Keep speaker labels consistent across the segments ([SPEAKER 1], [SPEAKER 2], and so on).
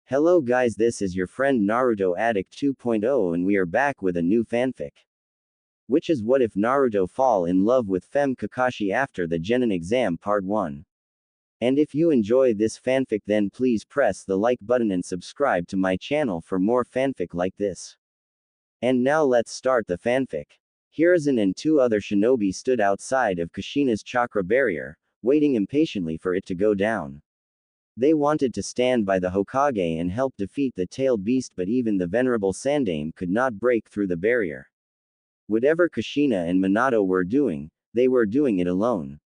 [SPEAKER 1] Hello guys, this is your friend Naruto Addict 2.0 and we are back with a new fanfic. Which is what if Naruto fall in love with Femme Kakashi after the Genin exam part 1. And if you enjoy this fanfic then please press the like button and subscribe to my channel for more fanfic like this. And now let's start the fanfic. Hiruzen and two other shinobi stood outside of Kushina's chakra barrier, waiting impatiently for it to go down. They wanted to stand by the Hokage and help defeat the tailed beast, but even the venerable Sandaime could not break through the barrier. Whatever Kushina and Minato were doing, they were doing it alone.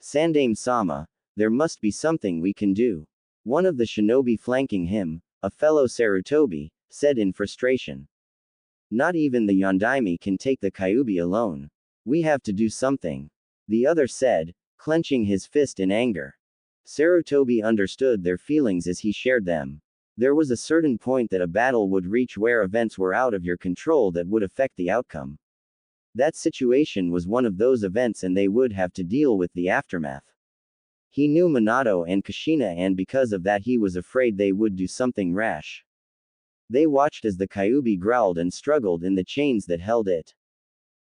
[SPEAKER 1] Sandaime-sama, there must be something we can do. One of the shinobi flanking him, a fellow Sarutobi, said in frustration. Not even the Yondaime can take the Kyuubi alone. We have to do something. The other said, clenching his fist in anger. Sarutobi understood their feelings as he shared them. There was a certain point that a battle would reach where events were out of your control that would affect the outcome. That situation was one of those events and they would have to deal with the aftermath. He knew Minato and Kushina and because of that he was afraid they would do something rash. They watched as the Kyuubi growled and struggled in the chains that held it.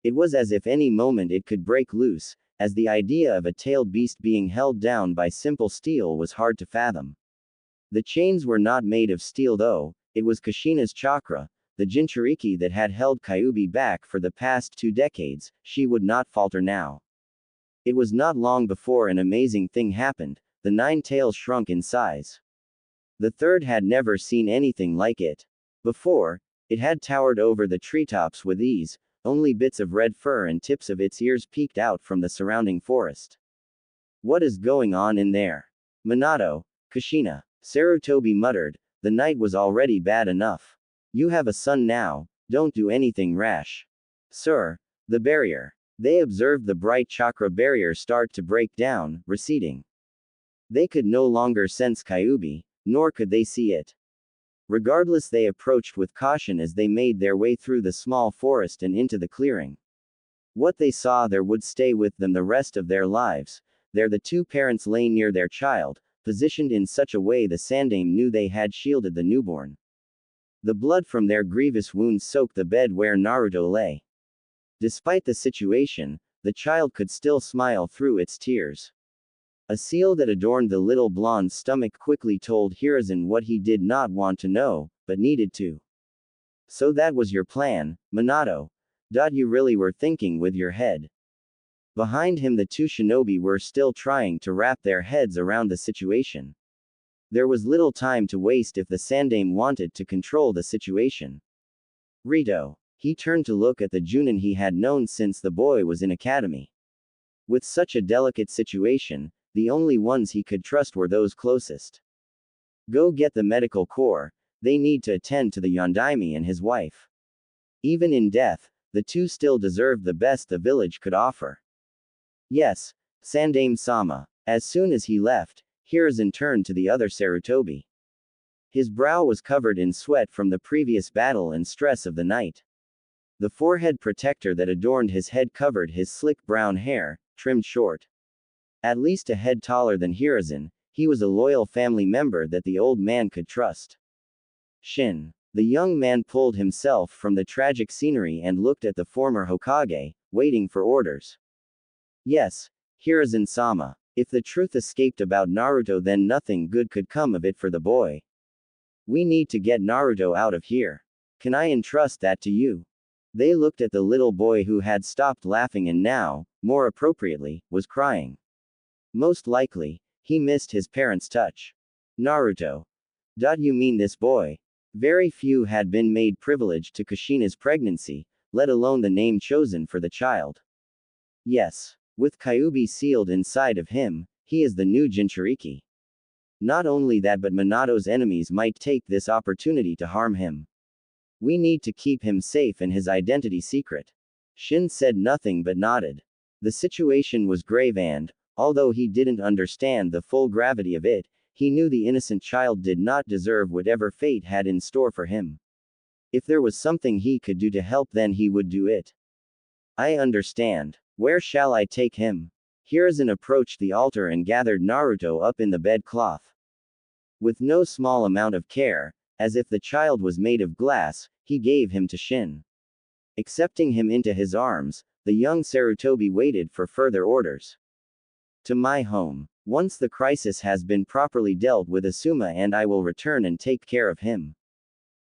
[SPEAKER 1] It was as if any moment it could break loose, as the idea of a tailed beast being held down by simple steel was hard to fathom. The chains were not made of steel though, it was Kushina's chakra, the Jinchuriki that had held Kyuubi back for the past 2 decades, she would not falter now. It was not long before an amazing thing happened, the 9 tails shrunk in size. The third had never seen anything like it. Before, it had towered over the treetops with ease, only bits of red fur and tips of its ears peeked out from the surrounding forest. What is going on in there? Minato, Kushina, Sarutobi muttered, the night was already bad enough. You have a son now, don't do anything rash. Sir, the barrier. They observed the bright chakra barrier start to break down, receding. They could no longer sense Kyuubi, nor could they see it. Regardless, they approached with caution as they made their way through the small forest and into the clearing. What they saw there would stay with them the rest of their lives. There the 2 parents lay near their child, positioned in such a way the Sandaime knew they had shielded the newborn. The blood from their grievous wounds soaked the bed where Naruto lay. Despite the situation, the child could still smile through its tears. A seal that adorned the little blonde's stomach quickly told Hiruzen what he did not want to know, but needed to. So that was your plan, Minato. You really were thinking with your head. Behind him the 2 shinobi were still trying to wrap their heads around the situation. There was little time to waste if the Sandaime wanted to control the situation. Rito. He turned to look at the Junin he had known since the boy was in academy. With such a delicate situation, the only ones he could trust were those closest. Go get the medical corps, they need to attend to the Yondaime and his wife. Even in death, the 2 still deserved the best the village could offer. Yes, Sandaime-sama. As soon as he left, Hiruzen turned to the other Sarutobi. His brow was covered in sweat from the previous battle and stress of the night. The forehead protector that adorned his head covered his slick brown hair, trimmed short. At least a head taller than Hiruzen, he was a loyal family member that the old man could trust. Shin. The young man pulled himself from the tragic scenery and looked at the former Hokage, waiting for orders. Yes, Hiruzen-sama. If the truth escaped about Naruto then nothing good could come of it for the boy. We need to get Naruto out of here. Can I entrust that to you? They looked at the little boy who had stopped laughing and now, more appropriately, was crying. Most likely, he missed his parents' touch. Naruto. You mean this boy? Very few had been made privileged to Kushina's pregnancy, let alone the name chosen for the child. Yes. With Kyuubi sealed inside of him, he is the new Jinchuriki. Not only that but Minato's enemies might take this opportunity to harm him. We need to keep him safe and his identity secret. Shin said nothing but nodded. The situation was grave and, although he didn't understand the full gravity of it, he knew the innocent child did not deserve whatever fate had in store for him. If there was something he could do to help then he would do it. I understand. Where shall I take him? Hiruzen approached the altar and gathered Naruto up in the bedcloth. With no small amount of care, as if the child was made of glass, he gave him to Shin. Accepting him into his arms, the young Sarutobi waited for further orders. To my home. Once the crisis has been properly dealt with Asuma and I will return and take care of him.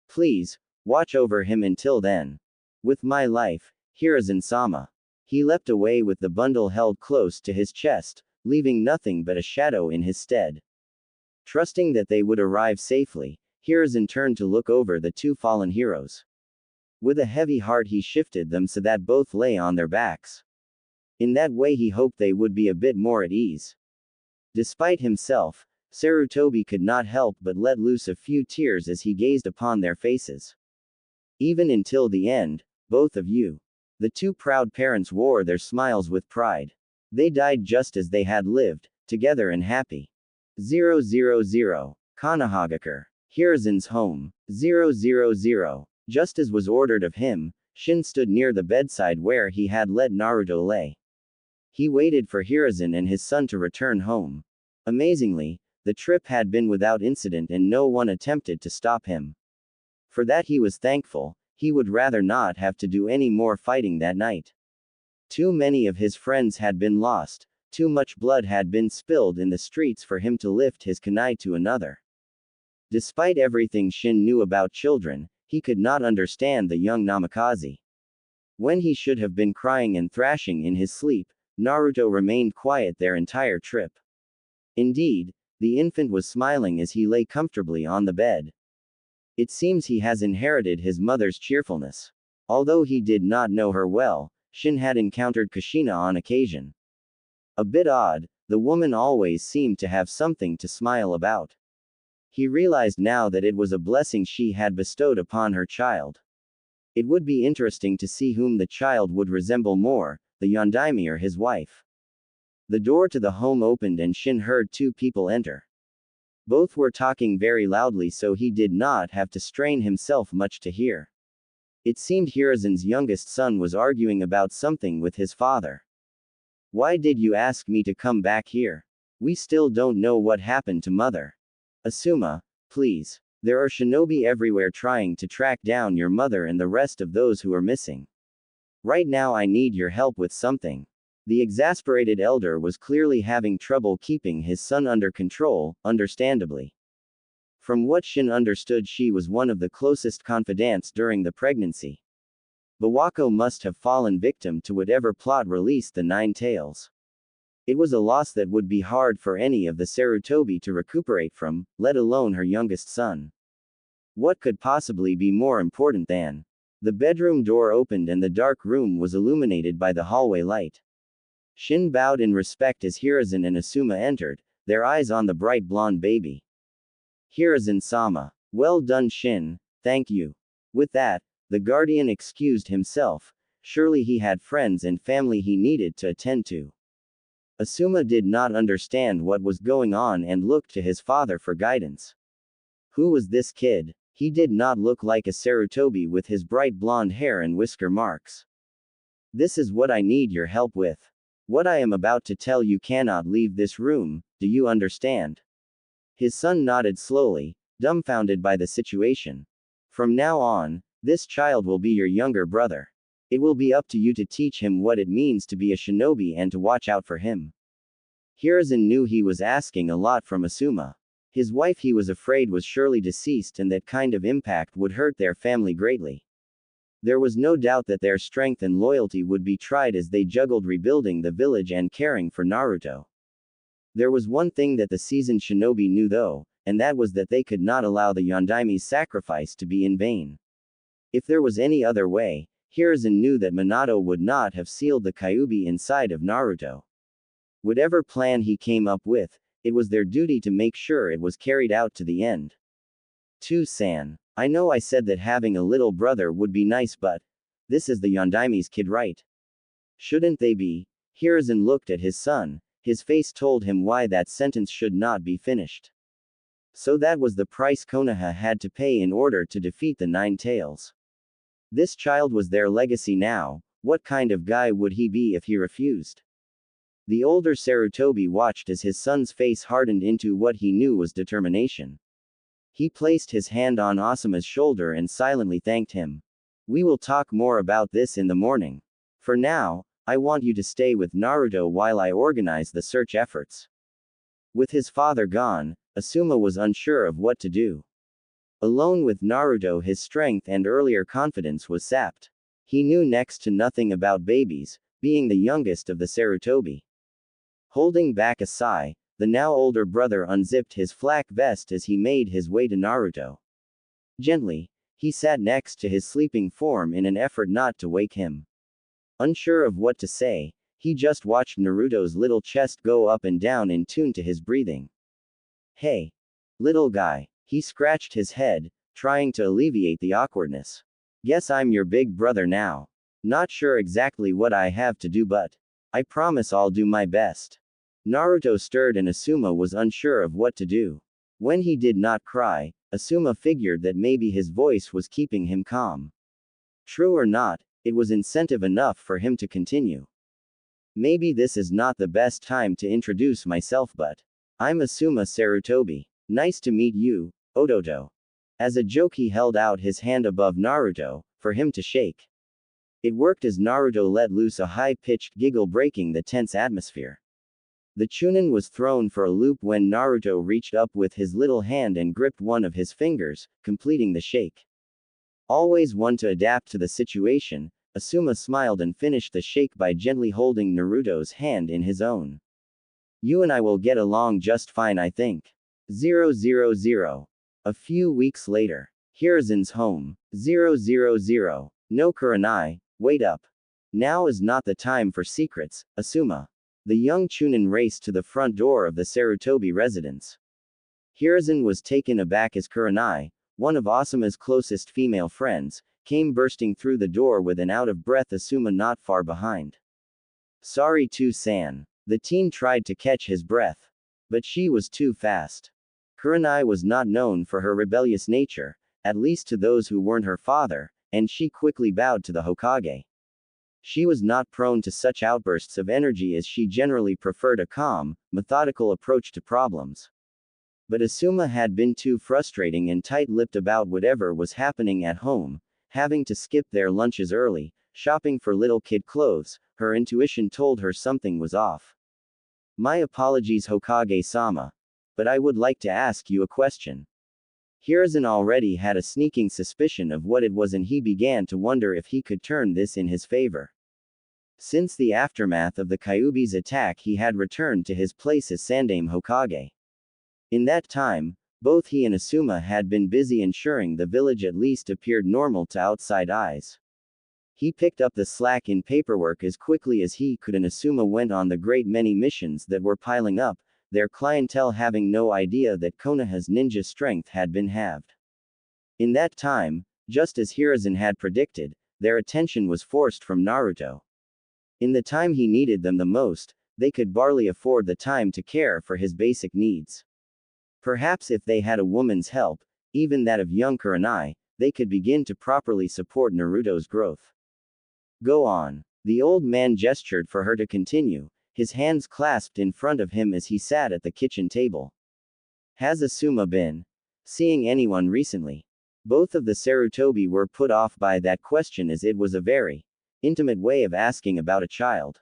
[SPEAKER 1] Please, watch over him until then. With my life, Hiruzen-sama. He leapt away with the bundle held close to his chest, leaving nothing but a shadow in his stead. Trusting that they would arrive safely, Hiruzen turned to look over the two fallen heroes. With a heavy heart he shifted them so that both lay on their backs. In that way he hoped they would be a bit more at ease. Despite himself, Sarutobi could not help but let loose a few tears as he gazed upon their faces. Even until the end, both of you. The two proud parents wore their smiles with pride. They died just as they had lived, together and happy. 000. Kanahagakure. Hiruzen's home. 000. Just as was ordered of him, Shin stood near the bedside where he had let Naruto lay. He waited for Hiruzen and his son to return home. Amazingly, the trip had been without incident and no one attempted to stop him. For that he was thankful. He would rather not have to do any more fighting that night. Too many of his friends had been lost, too much blood had been spilled in the streets for him to lift his kunai to another. Despite everything Shin knew about children, he could not understand the young Namikaze. When he should have been crying and thrashing in his sleep, Naruto remained quiet their entire trip. Indeed, the infant was smiling as he lay comfortably on the bed. It seems he has inherited his mother's cheerfulness. Although he did not know her well, Shin had encountered Kushina on occasion. A bit odd, the woman always seemed to have something to smile about. He realized now that it was a blessing she had bestowed upon her child. It would be interesting to see whom the child would resemble more, the Yondaime or his wife. The door to the home opened and Shin heard two people enter. Both were talking very loudly so he did not have to strain himself much to hear. It seemed Hiruzen's youngest son was arguing about something with his father. Why did you ask me to come back here? We still don't know what happened to mother. Asuma, please. There are shinobi everywhere trying to track down your mother and the rest of those who are missing. Right now I need your help with something. The exasperated elder was clearly having trouble keeping his son under control, understandably. From what Shin understood, she was one of the closest confidants during the pregnancy. Bawako must have fallen victim to whatever plot released the Nine Tails. It was a loss that would be hard for any of the Sarutobi to recuperate from, let alone her youngest son. What could possibly be more important than? The bedroom door opened and the dark room was illuminated by the hallway light. Shin bowed in respect as Hiruzen and Asuma entered, their eyes on the bright blonde baby. Hiruzen-sama. Well done Shin, thank you. With that, the guardian excused himself, surely he had friends and family he needed to attend to. Asuma did not understand what was going on and looked to his father for guidance. Who was this kid? He did not look like a Sarutobi with his bright blonde hair and whisker marks. This is what I need your help with. What I am about to tell you cannot leave this room, do you understand? His son nodded slowly, dumbfounded by the situation. From now on, this child will be your younger brother. It will be up to you to teach him what it means to be a shinobi and to watch out for him. Hiruzen knew he was asking a lot from Asuma. His wife he was afraid was surely deceased and that kind of impact would hurt their family greatly. There was no doubt that their strength and loyalty would be tried as they juggled rebuilding the village and caring for Naruto. There was one thing that the seasoned shinobi knew though, and that was that they could not allow the Yondaime's sacrifice to be in vain. If there was any other way, Hiruzen knew that Minato would not have sealed the Kyuubi inside of Naruto. Whatever plan he came up with, it was their duty to make sure it was carried out to the end. To-san. I know I said that having a little brother would be nice but, this is the Yondaime's kid right? Shouldn't they be? Hiruzen looked at his son, his face told him why that sentence should not be finished. So that was the price Konoha had to pay in order to defeat the Nine Tails. This child was their legacy now, what kind of guy would he be if he refused? The older Sarutobi watched as his son's face hardened into what he knew was determination. He placed his hand on Asuma's shoulder and silently thanked him. We will talk more about this in the morning. For now, I want you to stay with Naruto while I organize the search efforts. With his father gone, Asuma was unsure of what to do. Alone with Naruto, his strength and earlier confidence was sapped. He knew next to nothing about babies, being the youngest of the Sarutobi. Holding back a sigh, the now older brother unzipped his flak vest as he made his way to Naruto. Gently, he sat next to his sleeping form in an effort not to wake him. Unsure of what to say, he just watched Naruto's little chest go up and down in tune to his breathing. Hey, little guy, he scratched his head, trying to alleviate the awkwardness. Guess I'm your big brother now. Not sure exactly what I have to do, but I promise I'll do my best. Naruto stirred and Asuma was unsure of what to do. When he did not cry, Asuma figured that maybe his voice was keeping him calm. True or not, it was incentive enough for him to continue. Maybe this is not the best time to introduce myself, but I'm Asuma Sarutobi. Nice to meet you, Odoto. As a joke, he held out his hand above Naruto, for him to shake. It worked as Naruto let loose a high-pitched giggle, breaking the tense atmosphere. The Chunin was thrown for a loop when Naruto reached up with his little hand and gripped one of his fingers, completing the shake. Always one to adapt to the situation, Asuma smiled and finished the shake by gently holding Naruto's hand in his own. You and I will get along just fine, I think. 000. A few weeks later. Hiruzen's home. 000. No Kurenai, wait up. Now is not the time for secrets, Asuma. The young Chunin raced to the front door of the Sarutobi residence. Hiruzen was taken aback as Kurenai, one of Asuma's closest female friends, came bursting through the door with an out-of-breath Asuma not far behind. Sorry too, San. The teen tried to catch his breath. But she was too fast. Kurenai was not known for her rebellious nature, at least to those who weren't her father, and she quickly bowed to the Hokage. She was not prone to such outbursts of energy as she generally preferred a calm, methodical approach to problems. But Asuma had been too frustrating and tight-lipped about whatever was happening at home, having to skip their lunches early, shopping for little kid clothes. Her intuition told her something was off. My apologies, Hokage-sama. But I would like to ask you a question. Hiruzen already had a sneaking suspicion of what it was, and he began to wonder if he could turn this in his favor. Since the aftermath of the Kyuubi's attack, he had returned to his place as Sandaime Hokage. In that time, both he and Asuma had been busy ensuring the village at least appeared normal to outside eyes. He picked up the slack in paperwork as quickly as he could, and Asuma went on the great many missions that were piling up, their clientele having no idea that Konoha's ninja strength had been halved. In that time, just as Hiruzen had predicted, their attention was forced from Naruto. In the time he needed them the most, they could barely afford the time to care for his basic needs. Perhaps if they had a woman's help, even that of young Kurenai, they could begin to properly support Naruto's growth. Go on. The old man gestured for her to continue, his hands clasped in front of him as he sat at the kitchen table. Has Asuma been seeing anyone recently? Both of the Sarutobi were put off by that question, as it was a very intimate way of asking about a child.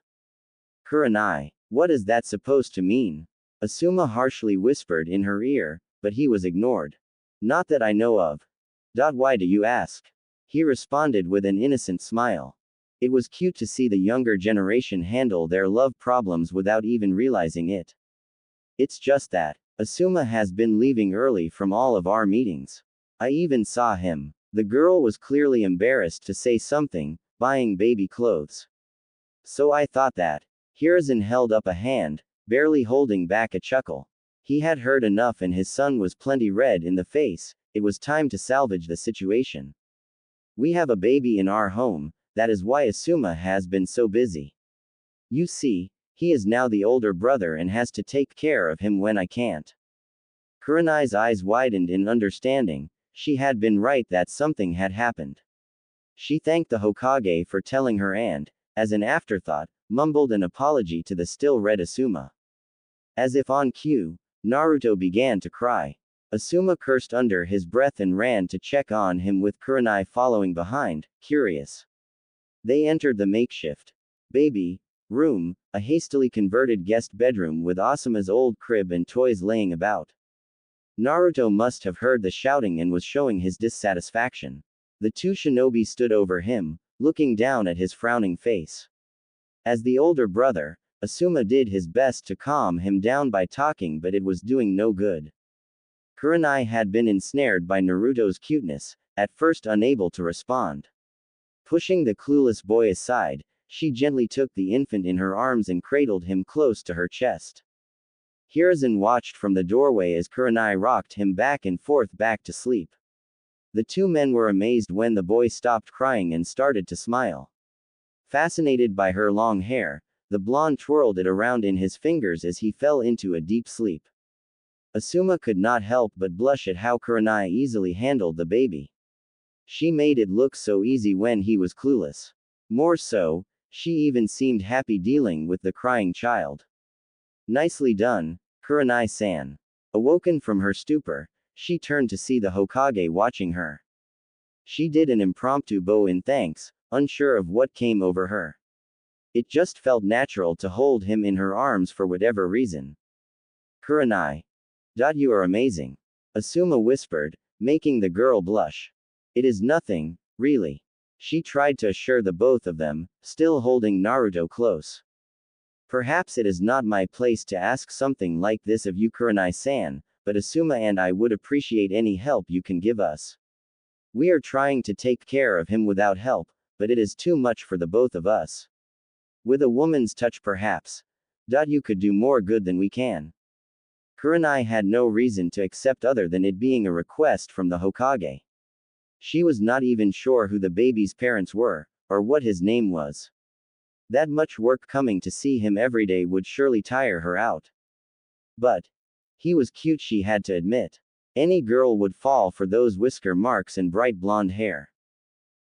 [SPEAKER 1] Kurenai, what is that supposed to mean? Asuma harshly whispered in her ear, but he was ignored. Not that I know of. Why do you ask? He responded with an innocent smile. It was cute to see the younger generation handle their love problems without even realizing it. It's just that Asuma has been leaving early from all of our meetings. I even saw him. The girl was clearly embarrassed to say something, buying baby clothes. So I thought that. Hiruzen held up a hand, barely holding back a chuckle. He had heard enough, and his son was plenty red in the face. It was time to salvage the situation. We have a baby in our home. That is why Asuma has been so busy. You see, he is now the older brother and has to take care of him when I can't. Kurenai's eyes widened in understanding. She had been right that something had happened. She thanked the Hokage for telling her and, as an afterthought, mumbled an apology to the still red Asuma. As if on cue, Naruto began to cry. Asuma cursed under his breath and ran to check on him with Kurenai following behind, curious. They entered the makeshift baby room, a hastily converted guest bedroom with Asuma's old crib and toys laying about. Naruto must have heard the shouting and was showing his dissatisfaction. The two shinobi stood over him, looking down at his frowning face. As the older brother, Asuma did his best to calm him down by talking, but it was doing no good. Kurenai had been ensnared by Naruto's cuteness, at first unable to respond. Pushing the clueless boy aside, she gently took the infant in her arms and cradled him close to her chest. Hiruzen watched from the doorway as Kurenai rocked him back and forth back to sleep. The two men were amazed when the boy stopped crying and started to smile. Fascinated by her long hair, the blonde twirled it around in his fingers as he fell into a deep sleep. Asuma could not help but blush at how Kurenai easily handled the baby. She made it look so easy when he was clueless. More so, she even seemed happy dealing with the crying child. Nicely done, Kurenai-san. Awoken from her stupor, she turned to see the Hokage watching her. She did an impromptu bow in thanks, unsure of what came over her. It just felt natural to hold him in her arms for whatever reason. Kurenai. You are amazing. Asuma whispered, making the girl blush. It is nothing, really. She tried to assure the both of them, still holding Naruto close. Perhaps it is not my place to ask something like this of you, Kurenai-san, but Asuma and I would appreciate any help you can give us. We are trying to take care of him without help, but it is too much for the both of us. With a woman's touch perhaps. You could do more good than we can. Kurenai had no reason to accept other than it being a request from the Hokage. She was not even sure who the baby's parents were, or what his name was. That much work coming to see him every day would surely tire her out. But he was cute, she had to admit. Any girl would fall for those whisker marks and bright blonde hair.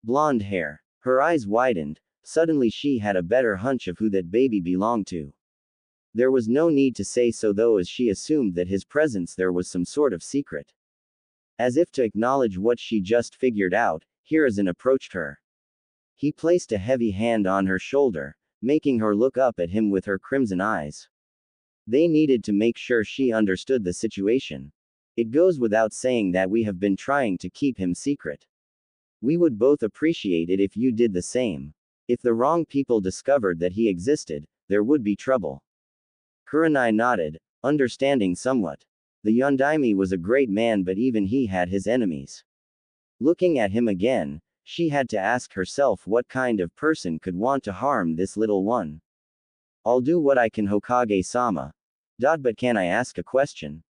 [SPEAKER 1] Blonde hair. Her eyes widened, suddenly she had a better hunch of who that baby belonged to. There was no need to say so though, as she assumed that his presence there was some sort of secret. As if to acknowledge what she just figured out, Hiruzen approached her. He placed a heavy hand on her shoulder, making her look up at him with her crimson eyes. They needed to make sure she understood the situation. It goes without saying that we have been trying to keep him secret. We would both appreciate it if you did the same. If the wrong people discovered that he existed, there would be trouble. Kurenai nodded, understanding somewhat. The Yondaime was a great man, but even he had his enemies. Looking at him again, she had to ask herself what kind of person could want to harm this little one. I'll do what I can, Hokage-sama. But can I ask a question?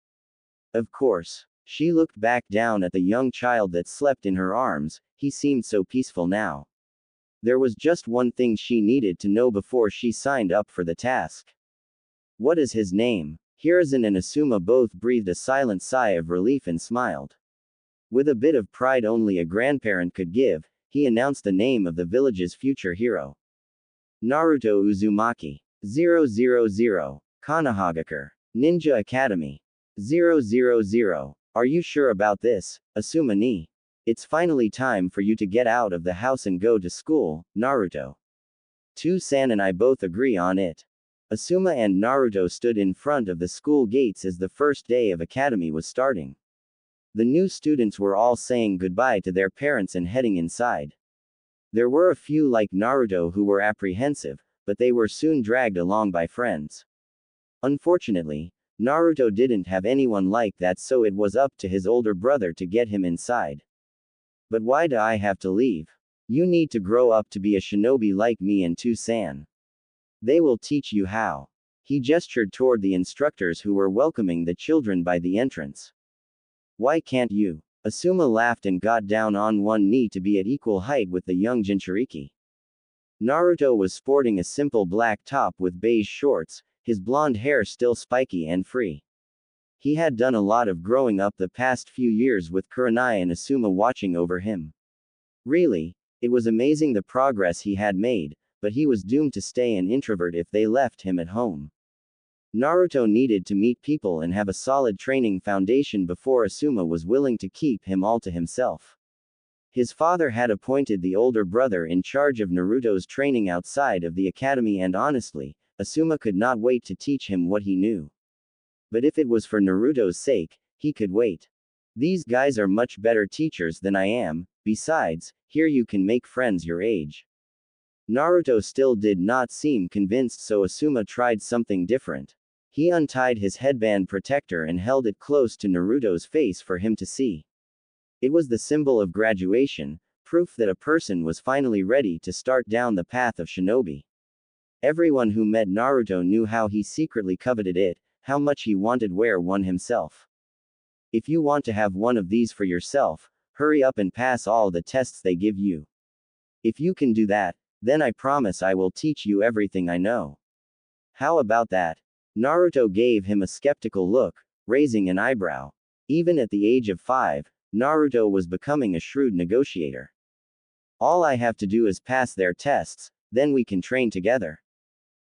[SPEAKER 1] Of course. She looked back down at the young child that slept in her arms, he seemed so peaceful now. There was just one thing she needed to know before she signed up for the task. What is his name? Hiruzen and Asuma both breathed a silent sigh of relief and smiled. With a bit of pride only a grandparent could give, he announced the name of the village's future hero. Naruto Uzumaki. 000. Konohagakure. Ninja Academy. 000. Are you sure about this, Asuma ni? It's finally time for you to get out of the house and go to school, Naruto. San and I both agree on it. Asuma and Naruto stood in front of the school gates as the first day of academy was starting. The new students were all saying goodbye to their parents and heading inside. There were a few like Naruto who were apprehensive, but they were soon dragged along by friends. Unfortunately, Naruto didn't have anyone like that, so it was up to his older brother to get him inside. But why do I have to leave? You need to grow up to be a shinobi like me and San. They will teach you how. He gestured toward the instructors who were welcoming the children by the entrance. Why can't you? Asuma laughed and got down on one knee to be at equal height with the young Jinchuriki. Naruto was sporting a simple black top with beige shorts, his blonde hair still spiky and free. He had done a lot of growing up the past few years with Kurenai and Asuma watching over him. Really, it was amazing the progress he had made, but he was doomed to stay an introvert if they left him at home. Naruto needed to meet people and have a solid training foundation before Asuma was willing to keep him all to himself. His father had appointed the older brother in charge of Naruto's training outside of the academy, and honestly, Asuma could not wait to teach him what he knew. But if it was for Naruto's sake, he could wait. These guys are much better teachers than I am, besides, here you can make friends your age. Naruto still did not seem convinced, so Asuma tried something different. He untied his headband protector and held it close to Naruto's face for him to see. It was the symbol of graduation, proof that a person was finally ready to start down the path of shinobi. Everyone who met Naruto knew how he secretly coveted it, how much he wanted wear one himself. If you want to have one of these for yourself, hurry up and pass all the tests they give you. If you can do that, then I promise I will teach you everything I know. How about that? Naruto gave him a skeptical look, raising an eyebrow. Even at the age of 5, Naruto was becoming a shrewd negotiator. All I have to do is pass their tests, then we can train together.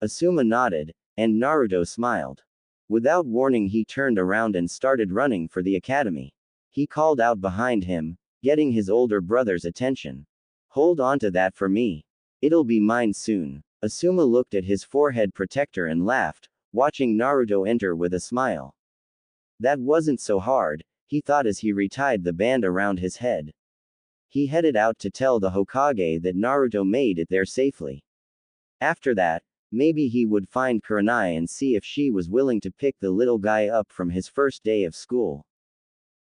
[SPEAKER 1] Asuma nodded, and Naruto smiled. Without warning, he turned around and started running for the academy. He called out behind him, getting his older brother's attention. Hold on to that for me. It'll be mine soon. Asuma looked at his forehead protector and laughed, watching Naruto enter with a smile. That wasn't so hard, he thought as he retied the band around his head. He headed out to tell the Hokage that Naruto made it there safely. After that, maybe he would find Kurenai and see if she was willing to pick the little guy up from his first day of school.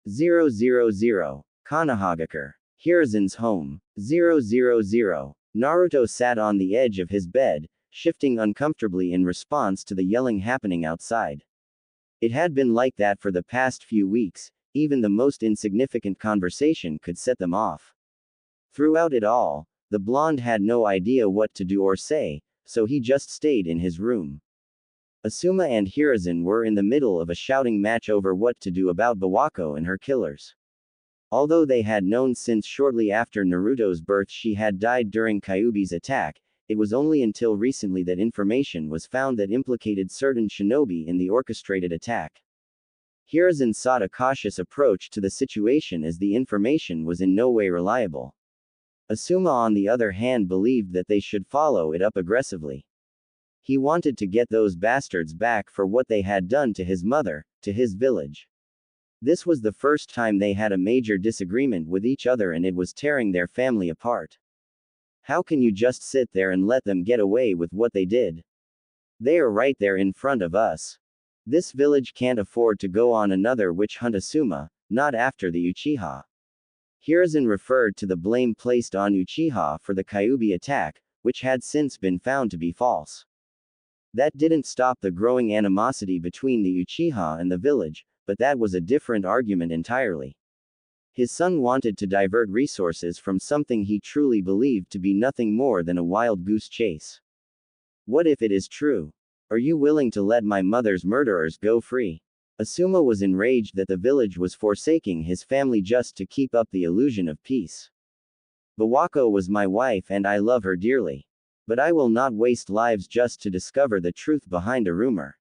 [SPEAKER 1] 000. Konohagakure. Hiruzen's home. 000. Naruto sat on the edge of his bed, shifting uncomfortably in response to the yelling happening outside. It had been like that for the past few weeks, even the most insignificant conversation could set them off. Throughout it all, the blonde had no idea what to do or say, so he just stayed in his room. Asuma and Hiruzen were in the middle of a shouting match over what to do about Bawako and her killers. Although they had known since shortly after Naruto's birth she had died during Kyuubi's attack, it was only until recently that information was found that implicated certain shinobi in the orchestrated attack. Hiruzen sought a cautious approach to the situation as the information was in no way reliable. Asuma, on the other hand, believed that they should follow it up aggressively. He wanted to get those bastards back for what they had done to his mother, to his village. This was the first time they had a major disagreement with each other, and it was tearing their family apart. How can you just sit there and let them get away with what they did? They are right there in front of us. This village can't afford to go on another witch hunt. Asuma, not after the Uchiha. Hiruzen referred to the blame placed on Uchiha for the Kyuubi attack, which had since been found to be false. That didn't stop the growing animosity between the Uchiha and the village, but that was a different argument entirely. His son wanted to divert resources from something he truly believed to be nothing more than a wild goose chase. What if it is true? Are you willing to let my mother's murderers go free? Asuma was enraged that the village was forsaking his family just to keep up the illusion of peace. Bawako was my wife and I love her dearly. But I will not waste lives just to discover the truth behind a rumor.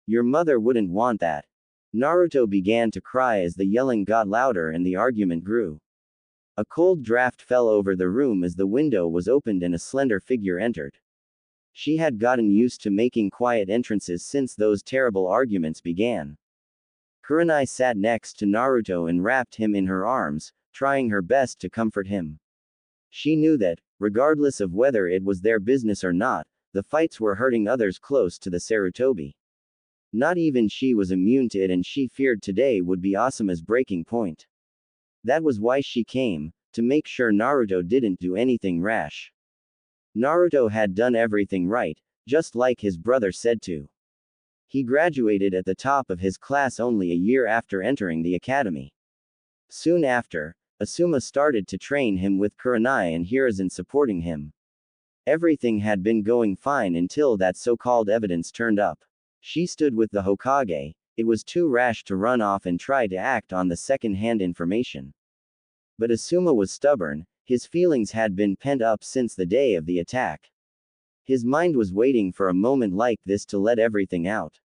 [SPEAKER 1] Your mother wouldn't want that. Naruto began to cry as the yelling got louder and the argument grew. A cold draft fell over the room as the window was opened and a slender figure entered. She had gotten used to making quiet entrances since those terrible arguments began. Kurenai sat next to Naruto and wrapped him in her arms, trying her best to comfort him. She knew that, regardless of whether it was their business or not, the fights were hurting others close to the Sarutobi. Not even she was immune to it, and she feared today would be Asuma's breaking point. That was why she came, to make sure Naruto didn't do anything rash. Naruto had done everything right, just like his brother said to. He graduated at the top of his class only a year after entering the academy. Soon after, Asuma started to train him with Kurenai and Hiruzen supporting him. Everything had been going fine until that so-called evidence turned up. She stood with the Hokage. It was too rash to run off and try to act on the second-hand information. But Asuma was stubborn. His feelings had been pent up since the day of the attack. His mind was waiting for a moment like this to let everything out.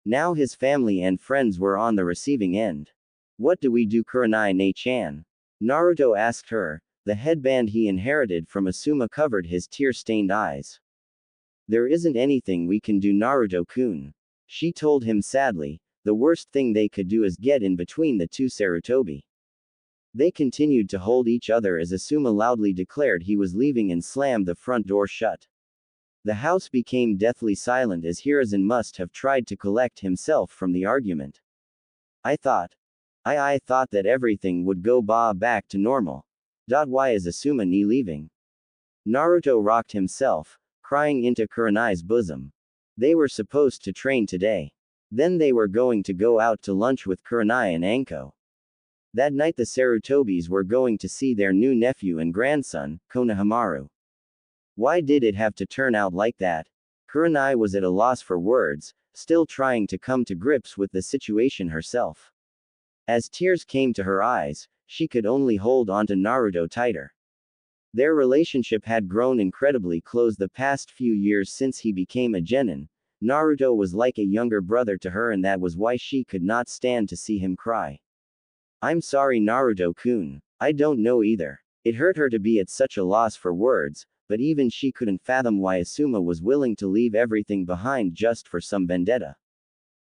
[SPEAKER 1] Now his family and friends were on the receiving end. What do we do, Kurenai Ne-chan? Naruto asked her. The headband he inherited from Asuma covered his tear-stained eyes. There isn't anything we can do, Naruto-kun. She told him sadly. The worst thing they could do is get in between the two Sarutobi. They continued to hold each other as Asuma loudly declared he was leaving and slammed the front door shut. The house became deathly silent as Hiruzen must have tried to collect himself from the argument. I thought that everything would go back to normal. Why is Asuma ni leaving? Naruto rocked himself, crying into Kurenai's bosom. They were supposed to train today. Then they were going to go out to lunch with Kurenai and Anko. That night the Sarutobis were going to see their new nephew and grandson, Konohamaru. Why did it have to turn out like that? Kurenai was at a loss for words, still trying to come to grips with the situation herself. As tears came to her eyes, she could only hold onto Naruto tighter. Their relationship had grown incredibly close the past few years since he became a genin. Naruto was like a younger brother to her, and that was why she could not stand to see him cry. I'm sorry, Naruto-kun. I don't know either. It hurt her to be at such a loss for words, but even she couldn't fathom why Asuma was willing to leave everything behind just for some vendetta.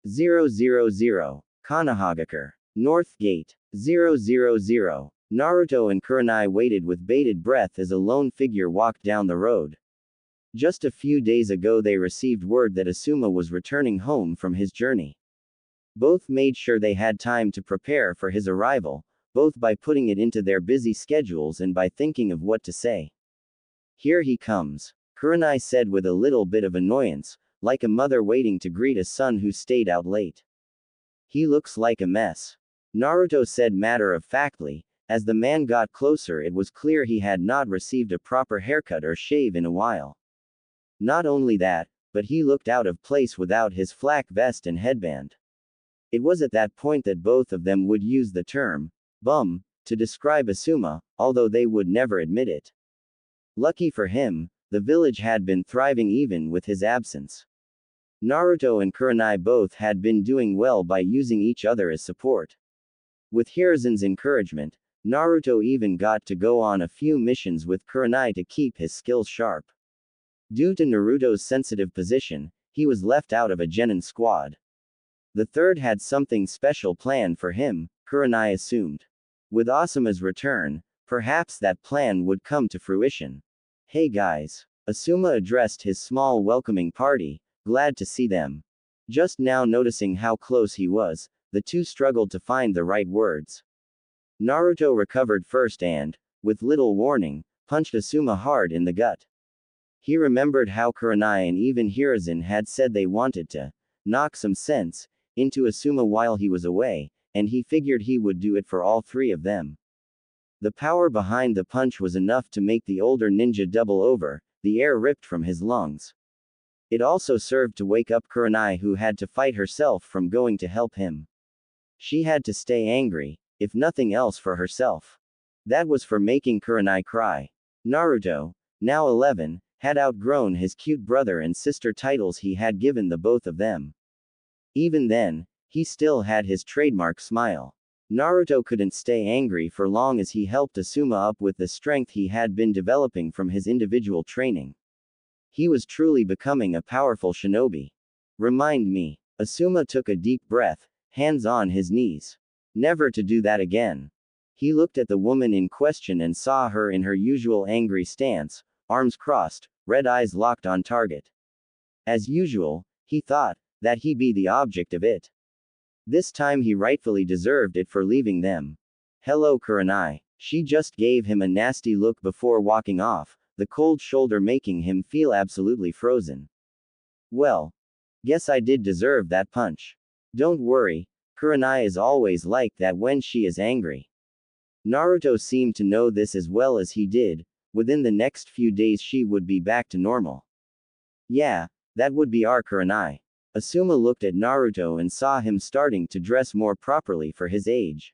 [SPEAKER 1] 000. Konohagakure. North Gate. 000. Naruto and Kurenai waited with bated breath as a lone figure walked down the road. Just a few days ago they received word that Asuma was returning home from his journey. Both made sure they had time to prepare for his arrival, both by putting it into their busy schedules and by thinking of what to say. Here he comes, Kurenai said with a little bit of annoyance, like a mother waiting to greet a son who stayed out late. He looks like a mess, Naruto said matter-of-factly. As the man got closer, it was clear he had not received a proper haircut or shave in a while. Not only that, but he looked out of place without his flak vest and headband. It was at that point that both of them would use the term bum to describe Asuma, although they would never admit it. Lucky for him, the village had been thriving even with his absence. Naruto and Kurenai both had been doing well by using each other as support. With Hiruzen's encouragement, Naruto even got to go on a few missions with Kurenai to keep his skills sharp. Due to Naruto's sensitive position, he was left out of a genin squad. The third had something special planned for him, Kurenai assumed. With Asuma's return, perhaps that plan would come to fruition. Hey guys. Asuma addressed his small welcoming party, glad to see them. Just now noticing how close he was, the two struggled to find the right words. Naruto recovered first and, with little warning, punched Asuma hard in the gut. He remembered how Kurenai and even Hiruzen had said they wanted to knock some sense into Asuma while he was away, and he figured he would do it for all three of them. The power behind the punch was enough to make the older ninja double over, the air ripped from his lungs. It also served to wake up Kurenai, who had to fight herself from going to help him. She had to stay angry, if nothing else for herself. That was for making Kurenai cry. Naruto, now 11, had outgrown his cute brother and sister titles he had given the both of them. Even then, he still had his trademark smile. Naruto couldn't stay angry for long as he helped Asuma up with the strength he had been developing from his individual training. He was truly becoming a powerful shinobi. Remind me. Asuma took a deep breath, hands on his knees. Never to do that again. He looked at the woman in question and saw her in her usual angry stance, arms crossed, red eyes locked on target. As usual, he thought that he be the object of it. This time he rightfully deserved it for leaving them. Hello, Kurenai. She just gave him a nasty look before walking off, the cold shoulder making him feel absolutely frozen. Well, guess I did deserve that punch. Don't worry, Kurenai is always like that when she is angry. Naruto seemed to know this as well as he did. Within the next few days she would be back to normal. Yeah, that would be our Kurenai. Asuma looked at Naruto and saw him starting to dress more properly for his age.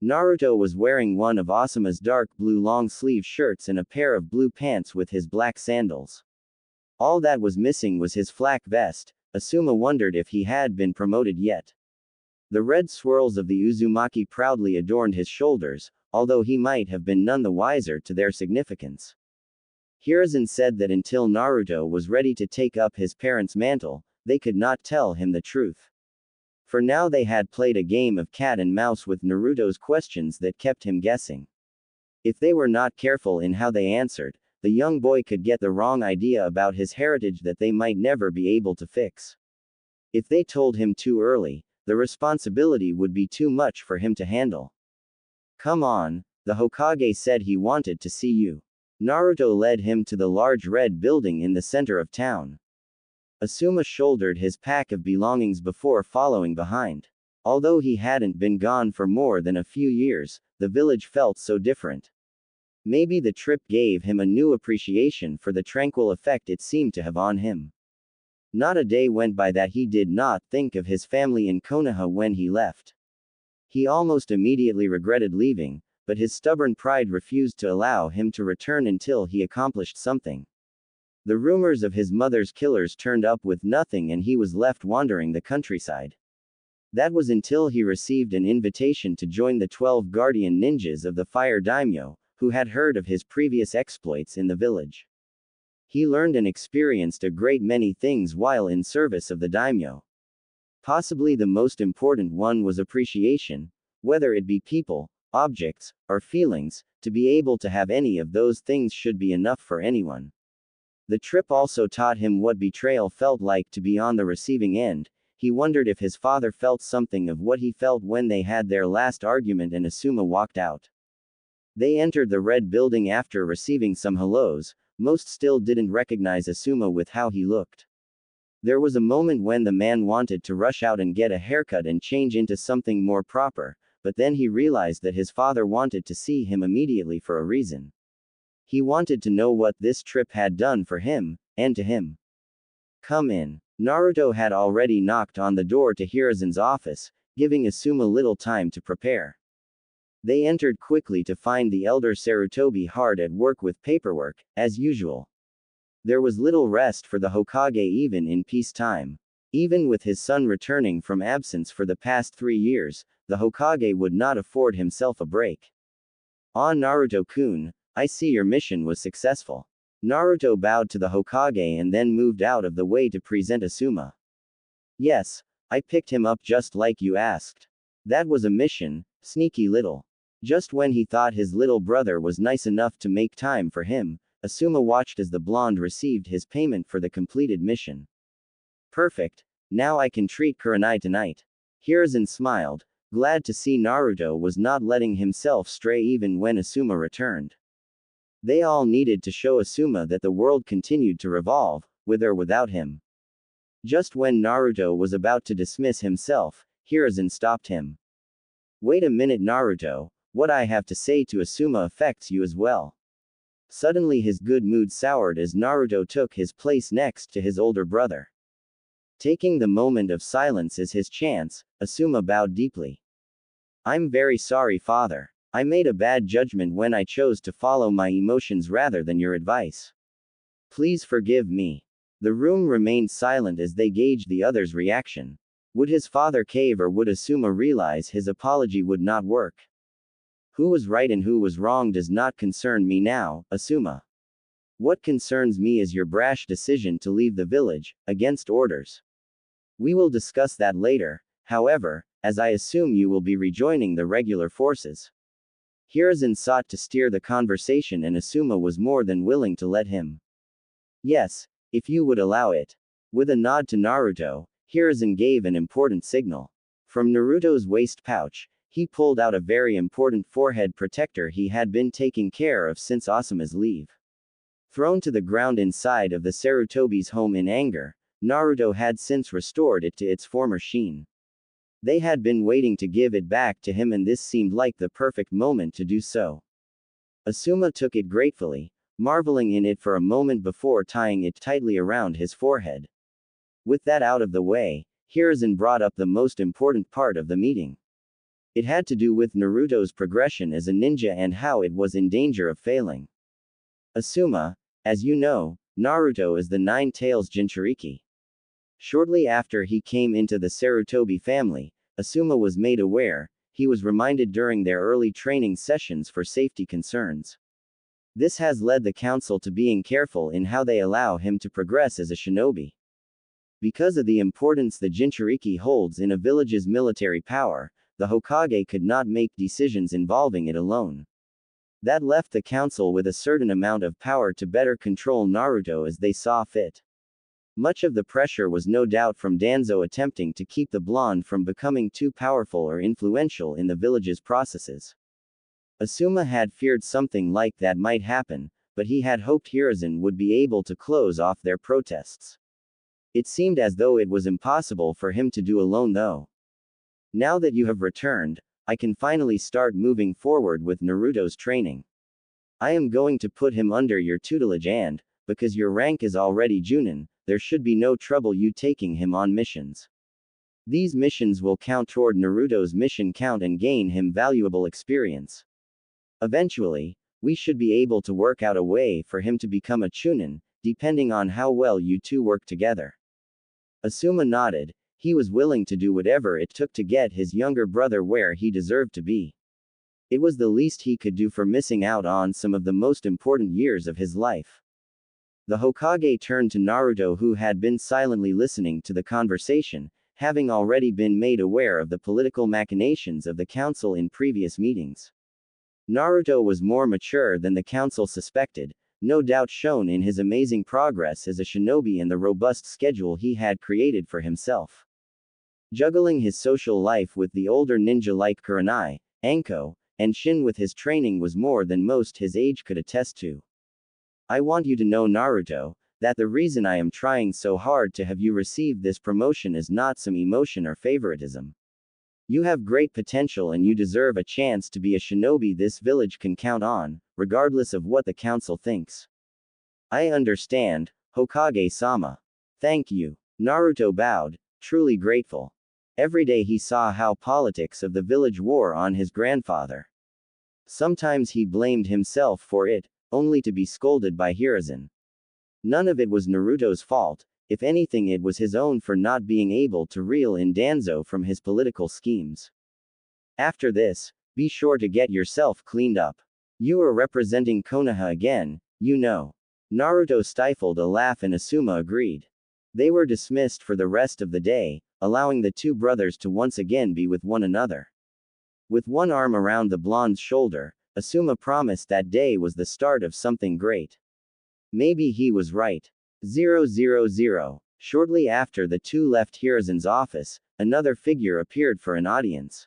[SPEAKER 1] Naruto was wearing one of Asuma's dark blue long-sleeve shirts and a pair of blue pants with his black sandals. All that was missing was his flak vest, Asuma wondered if he had been promoted yet. The red swirls of the Uzumaki proudly adorned his shoulders, although he might have been none the wiser to their significance. Hiruzen said that until Naruto was ready to take up his parents' mantle, they could not tell him the truth. For now they had played a game of cat and mouse with Naruto's questions that kept him guessing. If they were not careful in how they answered, the young boy could get the wrong idea about his heritage that they might never be able to fix. If they told him too early, the responsibility would be too much for him to handle. Come on, the Hokage said he wanted to see you. Naruto led him to the large red building in the center of town. Asuma shouldered his pack of belongings before following behind. Although he hadn't been gone for more than a few years, the village felt so different. Maybe the trip gave him a new appreciation for the tranquil effect it seemed to have on him. Not a day went by that he did not think of his family in Konoha when he left. He almost immediately regretted leaving, but his stubborn pride refused to allow him to return until he accomplished something. The rumors of his mother's killers turned up with nothing and he was left wandering the countryside. That was until he received an invitation to join the 12 guardian ninjas of the Fire Daimyo, who had heard of his previous exploits in the village. He learned and experienced a great many things while in service of the daimyo. Possibly the most important one was appreciation, whether it be people, objects, or feelings. To be able to have any of those things should be enough for anyone. The trip also taught him what betrayal felt like to be on the receiving end. He wondered if his father felt something of what he felt when they had their last argument and Asuma walked out. They entered the red building after receiving some hellos. Most still didn't recognize Asuma with how he looked. There was a moment when the man wanted to rush out and get a haircut and change into something more proper, but then he realized that his father wanted to see him immediately for a reason. He wanted to know what this trip had done for him, and to him. Come in. Naruto had already knocked on the door to Hiruzen's office, giving Asuma little time to prepare. They entered quickly to find the elder Sarutobi hard at work with paperwork, as usual. There was little rest for the Hokage even in peacetime. Even with his son returning from absence for the past 3 years, the Hokage would not afford himself a break. Ah, Naruto-kun, I see your mission was successful. Naruto bowed to the Hokage and then moved out of the way to present Asuma. Yes, I picked him up just like you asked. That was a mission, sneaky little. Just when he thought his little brother was nice enough to make time for him, Asuma watched as the blonde received his payment for the completed mission. Perfect, now I can treat Kurenai tonight. Hiruzen smiled, glad to see Naruto was not letting himself stray even when Asuma returned. They all needed to show Asuma that the world continued to revolve, with or without him. Just when Naruto was about to dismiss himself, Hiruzen stopped him. Wait a minute, Naruto, what I have to say to Asuma affects you as well. Suddenly his good mood soured as Naruto took his place next to his older brother. Taking the moment of silence as his chance, Asuma bowed deeply. I'm very sorry, father. I made a bad judgment when I chose to follow my emotions rather than your advice. Please forgive me. The room remained silent as they gauged the other's reaction. Would his father cave or would Asuma realize his apology would not work? Who was right and who was wrong does not concern me now, Asuma. What concerns me is your brash decision to leave the village, against orders. We will discuss that later, however, as I assume you will be rejoining the regular forces. Hiruzen sought to steer the conversation and Asuma was more than willing to let him. Yes, if you would allow it. With a nod to Naruto, Hiruzen gave an important signal. From Naruto's waist pouch, he pulled out a very important forehead protector he had been taking care of since Asuma's leave. Thrown to the ground inside of the Sarutobi's home in anger, Naruto had since restored it to its former sheen. They had been waiting to give it back to him and this seemed like the perfect moment to do so. Asuma took it gratefully, marveling in it for a moment before tying it tightly around his forehead. With that out of the way, Hiruzen brought up the most important part of the meeting. It had to do with Naruto's progression as a ninja and how it was in danger of failing. Asuma, as you know, Naruto is the Nine Tails Jinchuriki. Shortly after he came into the Sarutobi family, Asuma was made aware, he was reminded during their early training sessions for safety concerns. This has led the council to being careful in how they allow him to progress as a shinobi. Because of the importance the Jinchuriki holds in a village's military power, the Hokage could not make decisions involving it alone. That left the council with a certain amount of power to better control Naruto as they saw fit. Much of the pressure was no doubt from Danzo attempting to keep the blonde from becoming too powerful or influential in the village's processes. Asuma had feared something like that might happen, but he had hoped Hiruzen would be able to close off their protests. It seemed as though it was impossible for him to do alone though. Now that you have returned, I can finally start moving forward with Naruto's training. I am going to put him under your tutelage and, because your rank is already Junin, there should be no trouble you taking him on missions. These missions will count toward Naruto's mission count and gain him valuable experience. Eventually, we should be able to work out a way for him to become a Chunin, depending on how well you two work together. Asuma nodded, he was willing to do whatever it took to get his younger brother where he deserved to be. It was the least he could do for missing out on some of the most important years of his life. The Hokage turned to Naruto, who had been silently listening to the conversation, having already been made aware of the political machinations of the council in previous meetings. Naruto was more mature than the council suspected, no doubt shown in his amazing progress as a shinobi and the robust schedule he had created for himself. Juggling his social life with the older ninja like Kurenai, Anko, and Shin with his training was more than most his age could attest to. I want you to know, Naruto, that the reason I am trying so hard to have you receive this promotion is not some emotion or favoritism. You have great potential and you deserve a chance to be a shinobi this village can count on, regardless of what the council thinks. I understand, Hokage-sama. Thank you. Naruto bowed, truly grateful. Every day he saw how politics of the village wore on his grandfather. Sometimes he blamed himself for it, only to be scolded by Hiruzen. None of it was Naruto's fault, if anything it was his own for not being able to reel in Danzo from his political schemes. After this, be sure to get yourself cleaned up. You are representing Konoha again, you know. Naruto stifled a laugh and Asuma agreed. They were dismissed for the rest of the day, allowing the two brothers to once again be with one another. With one arm around the blonde's shoulder, Asuma promised that day was the start of something great. Maybe he was right. 000. Shortly after the two left Hiruzen's office, another figure appeared for an audience.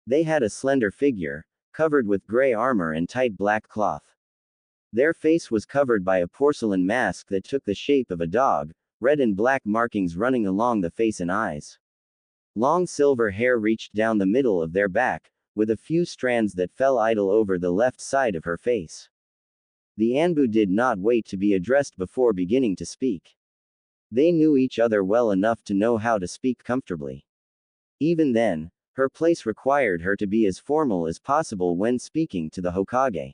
[SPEAKER 1] They had a slender figure, covered with gray armor and tight black cloth. Their face was covered by a porcelain mask that took the shape of a dog, red and black markings running along the face and eyes. Long silver hair reached down the middle of their back, with a few strands that fell idle over the left side of her face. The Anbu did not wait to be addressed before beginning to speak. They knew each other well enough to know how to speak comfortably. Even then, her place required her to be as formal as possible when speaking to the Hokage.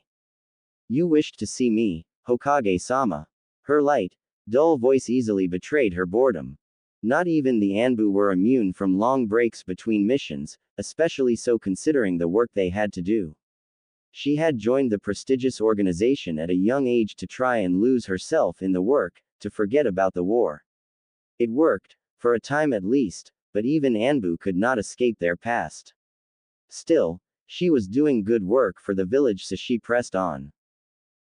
[SPEAKER 1] You wished to see me, Hokage-sama. Her light, dull voice easily betrayed her boredom. Not even the Anbu were immune from long breaks between missions, especially so considering the work they had to do. She had joined the prestigious organization at a young age to try and lose herself in the work, to forget about the war. It worked, for a time at least, but even Anbu could not escape their past. Still, she was doing good work for the village, so she pressed on.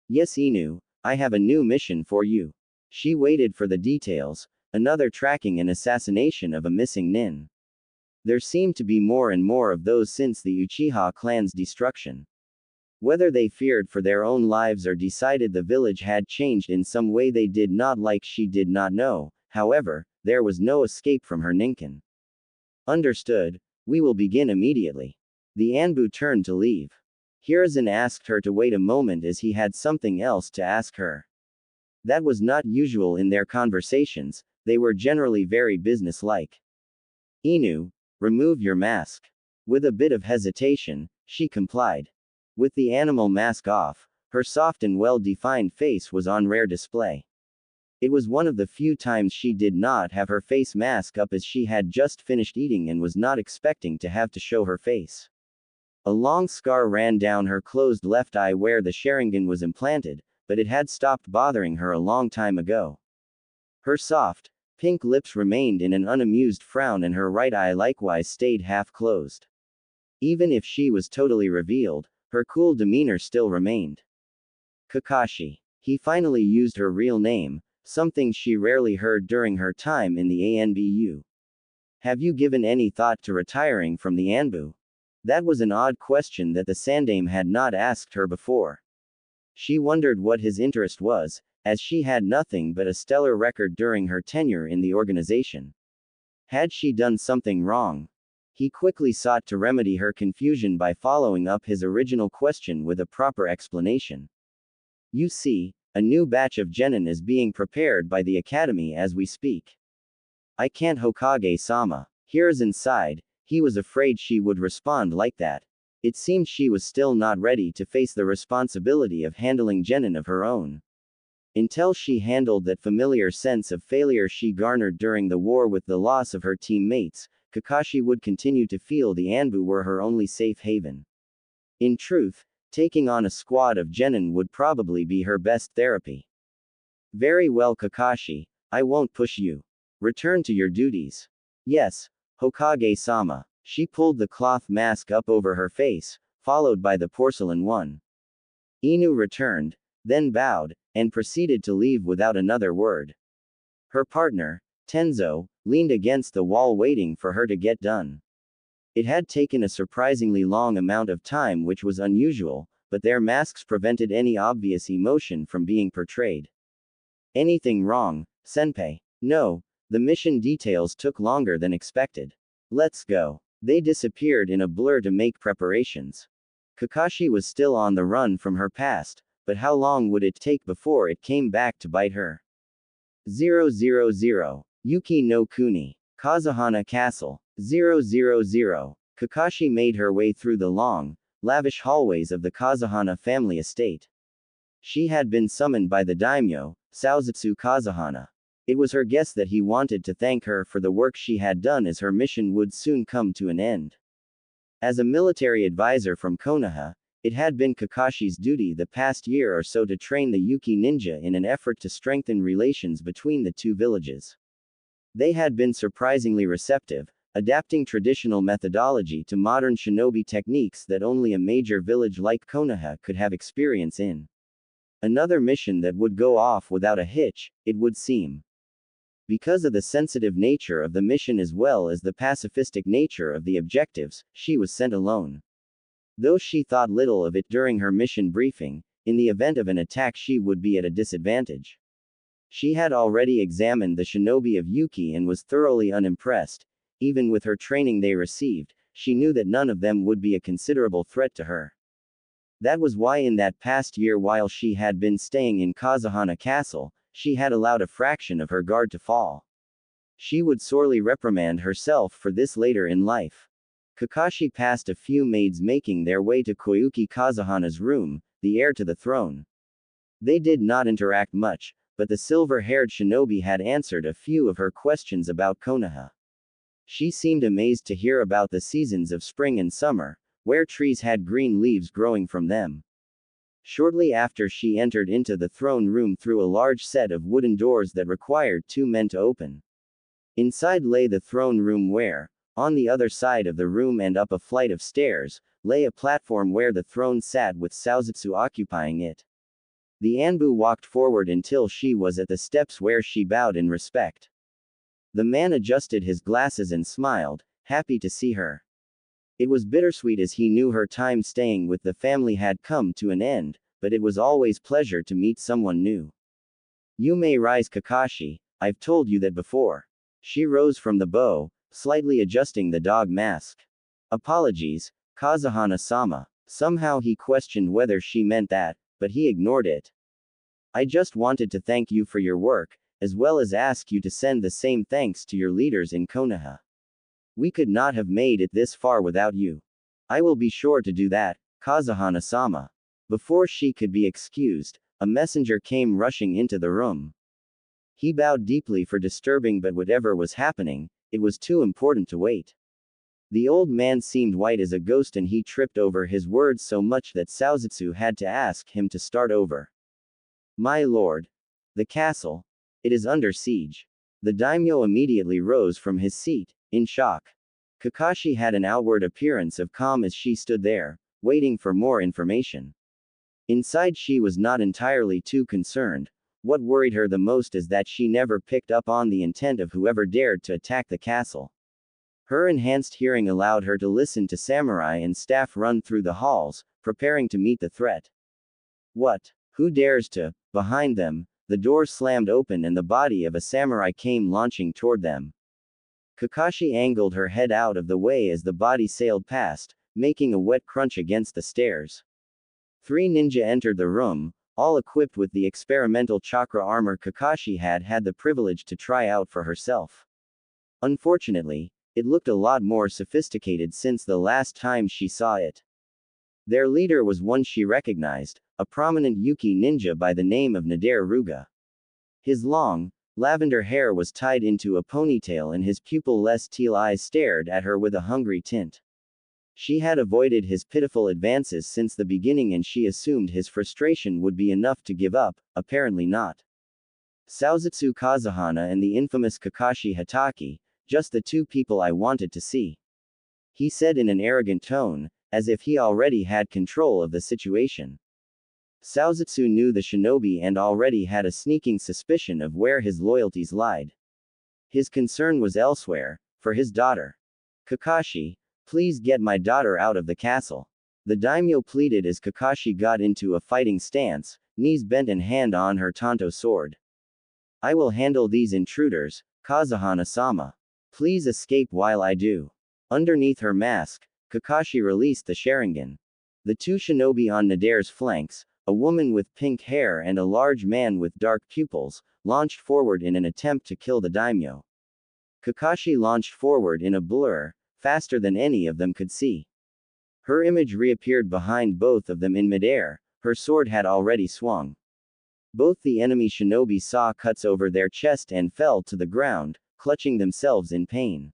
[SPEAKER 1] Yes, Inu, I have a new mission for you. She waited for the details, another tracking and assassination of a missing nin. There seemed to be more and more of those since the Uchiha clan's destruction. Whether they feared for their own lives or decided the village had changed in some way they did not like, she did not know. However, there was no escape from her ninkin. Understood, we will begin immediately. The Anbu turned to leave. Hiruzen asked her to wait a moment as he had something else to ask her. That was not usual in their conversations, they were generally very business-like. Inu, remove your mask. With a bit of hesitation, she complied. With the animal mask off, her soft and well-defined face was on rare display. It was one of the few times she did not have her face mask up as she had just finished eating and was not expecting to have to show her face. A long scar ran down her closed left eye where the Sharingan was implanted, but it had stopped bothering her a long time ago. Her soft, pink lips remained in an unamused frown and her right eye likewise stayed half closed. Even if she was totally revealed, her cool demeanor still remained. Kakashi. He finally used her real name, something she rarely heard during her time in the ANBU. Have you given any thought to retiring from the ANBU? That was an odd question that the Sandame had not asked her before. She wondered what his interest was, as she had nothing but a stellar record during her tenure in the organization. Had she done something wrong? He quickly sought to remedy her confusion by following up his original question with a proper explanation. You see, a new batch of Genin is being prepared by the academy as we speak. I can't, Hokage-sama. Hiruzen sighed. He was afraid she would respond like that. It seemed she was still not ready to face the responsibility of handling Genin of her own. Until she handled that familiar sense of failure she garnered during the war with the loss of her teammates, Kakashi would continue to feel the Anbu were her only safe haven. In truth, taking on a squad of Genin would probably be her best therapy. Very well, Kakashi, I won't push you. Return to your duties. Yes, Hokage-sama. She pulled the cloth mask up over her face, followed by the porcelain one. Inu returned, then bowed, and proceeded to leave without another word. Her partner, Tenzo, leaned against the wall waiting for her to get done. It had taken a surprisingly long amount of time, which was unusual, but their masks prevented any obvious emotion from being portrayed. Anything wrong, Senpai? No, the mission details took longer than expected. Let's go. They disappeared in a blur to make preparations. Kakashi was still on the run from her past, but how long would it take before it came back to bite her? 000. Yuki no Kuni. Kazahana Castle. 000. Kakashi made her way through the long, lavish hallways of the Kazahana family estate. She had been summoned by the daimyo, Saozutsu Kazahana. It was her guess that he wanted to thank her for the work she had done as her mission would soon come to an end. As a military advisor from Konoha, it had been Kakashi's duty the past year or so to train the Yuki ninja in an effort to strengthen relations between the two villages. They had been surprisingly receptive, adapting traditional methodology to modern shinobi techniques that only a major village like Konoha could have experience in. Another mission that would go off without a hitch, it would seem. Because of the sensitive nature of the mission as well as the pacifistic nature of the objectives, she was sent alone. Though she thought little of it during her mission briefing, in the event of an attack she would be at a disadvantage. She had already examined the shinobi of Yuki and was thoroughly unimpressed. Even with her training they received, she knew that none of them would be a considerable threat to her. That was why in that past year while she had been staying in Kazahana Castle, she had allowed a fraction of her guard to fall. She would sorely reprimand herself for this later in life. Kakashi passed a few maids making their way to Koyuki Kazahana's room, the heir to the throne. They did not interact much, but the silver-haired shinobi had answered a few of her questions about Konoha. She seemed amazed to hear about the seasons of spring and summer, where trees had green leaves growing from them. Shortly after she entered into the throne room through a large set of wooden doors that required two men to open. Inside lay the throne room where, on the other side of the room and up a flight of stairs, lay a platform where the throne sat with Saozutsu occupying it. The Anbu walked forward until she was at the steps where she bowed in respect. The man adjusted his glasses and smiled, happy to see her. It was bittersweet as he knew her time staying with the family had come to an end, but it was always pleasure to meet someone new. You may rise, Kakashi, I've told you that before. She rose from the bow, slightly adjusting the dog mask. Apologies, Kazahana-sama. Somehow he questioned whether she meant that, but he ignored it. I just wanted to thank you for your work, as well as ask you to send the same thanks to your leaders in Konoha. We could not have made it this far without you. I will be sure to do that, Kazahana-sama. Before she could be excused, a messenger came rushing into the room. He bowed deeply for disturbing, but whatever was happening, it was too important to wait. The old man seemed white as a ghost and he tripped over his words so much that Saozutsu had to ask him to start over. My lord. The castle. It is under siege. The daimyo immediately rose from his seat, in shock. Kakashi had an outward appearance of calm as she stood there, waiting for more information. Inside she was not entirely too concerned. What worried her the most is that she never picked up on the intent of whoever dared to attack the castle. Her enhanced hearing allowed her to listen to samurai and staff run through the halls, preparing to meet the threat. What? Who dares to? Behind them, the door slammed open and the body of a samurai came launching toward them. Kakashi angled her head out of the way as the body sailed past, making a wet crunch against the stairs. 3 ninja entered the room, all equipped with the experimental chakra armor Kakashi had the privilege to try out for herself. Unfortunately, it looked a lot more sophisticated since the last time she saw it. Their leader was one she recognized, a prominent Yuki ninja by the name of Nadare Ruga. His long, lavender hair was tied into a ponytail and his pupil-less teal eyes stared at her with a hungry tint. She had avoided his pitiful advances since the beginning and she assumed his frustration would be enough to give up, apparently not. Saozutsu Kazuhana and the infamous Kakashi Hatake, just the 2 people I wanted to see. He said in an arrogant tone, as if he already had control of the situation. Saozutsu knew the shinobi and already had a sneaking suspicion of where his loyalties lied. His concern was elsewhere, for his daughter. Kakashi, please get my daughter out of the castle. The daimyo pleaded as Kakashi got into a fighting stance, knees bent and hand on her tanto sword. I will handle these intruders, Kazuhana-sama. Please escape while I do. Underneath her mask, Kakashi released the Sharingan. The 2 shinobi on Nadare's flanks, a woman with pink hair and a large man with dark pupils, launched forward in an attempt to kill the daimyo. Kakashi launched forward in a blur, faster than any of them could see. Her image reappeared behind both of them in midair, her sword had already swung. Both the enemy shinobi saw cuts over their chest and fell to the ground, clutching themselves in pain.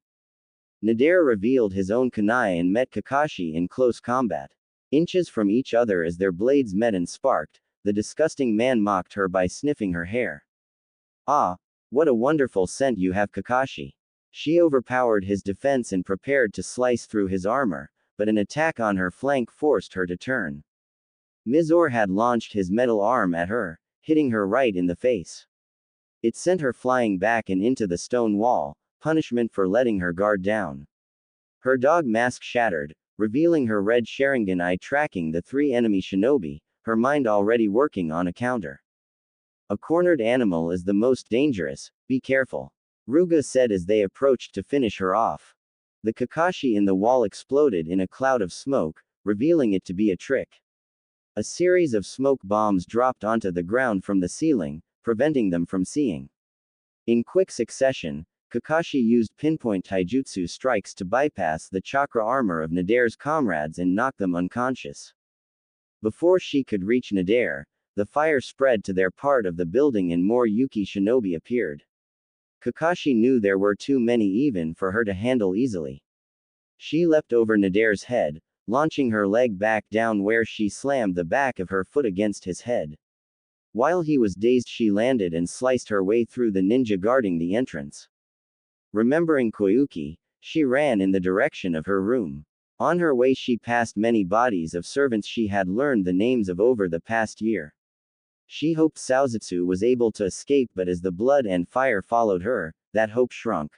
[SPEAKER 1] Nadare revealed his own kunai and met Kakashi in close combat. Inches from each other as their blades met and sparked, the disgusting man mocked her by sniffing her hair. Ah, what a wonderful scent you have, Kakashi. She overpowered his defense and prepared to slice through his armor, but an attack on her flank forced her to turn. Mizore had launched his metal arm at her, hitting her right in the face. It sent her flying back and into the stone wall, punishment for letting her guard down. Her dog mask shattered, revealing her red Sharingan eye tracking the 3 enemy shinobi, her mind already working on a counter. A cornered animal is the most dangerous, be careful. Ruga said as they approached to finish her off. The Kakashi in the wall exploded in a cloud of smoke, revealing it to be a trick. A series of smoke bombs dropped onto the ground from the ceiling, preventing them from seeing. In quick succession, Kakashi used pinpoint taijutsu strikes to bypass the chakra armor of Nadare's comrades and knock them unconscious. Before she could reach Nadare, the fire spread to their part of the building and more Yuki shinobi appeared. Kakashi knew there were too many even for her to handle easily. She leapt over Nadare's head, launching her leg back down where she slammed the back of her foot against his head. While he was dazed, she landed and sliced her way through the ninja guarding the entrance. Remembering Koyuki, she ran in the direction of her room. On her way she passed many bodies of servants she had learned the names of over the past year. She hoped Saozutsu was able to escape, but as the blood and fire followed her, that hope shrunk.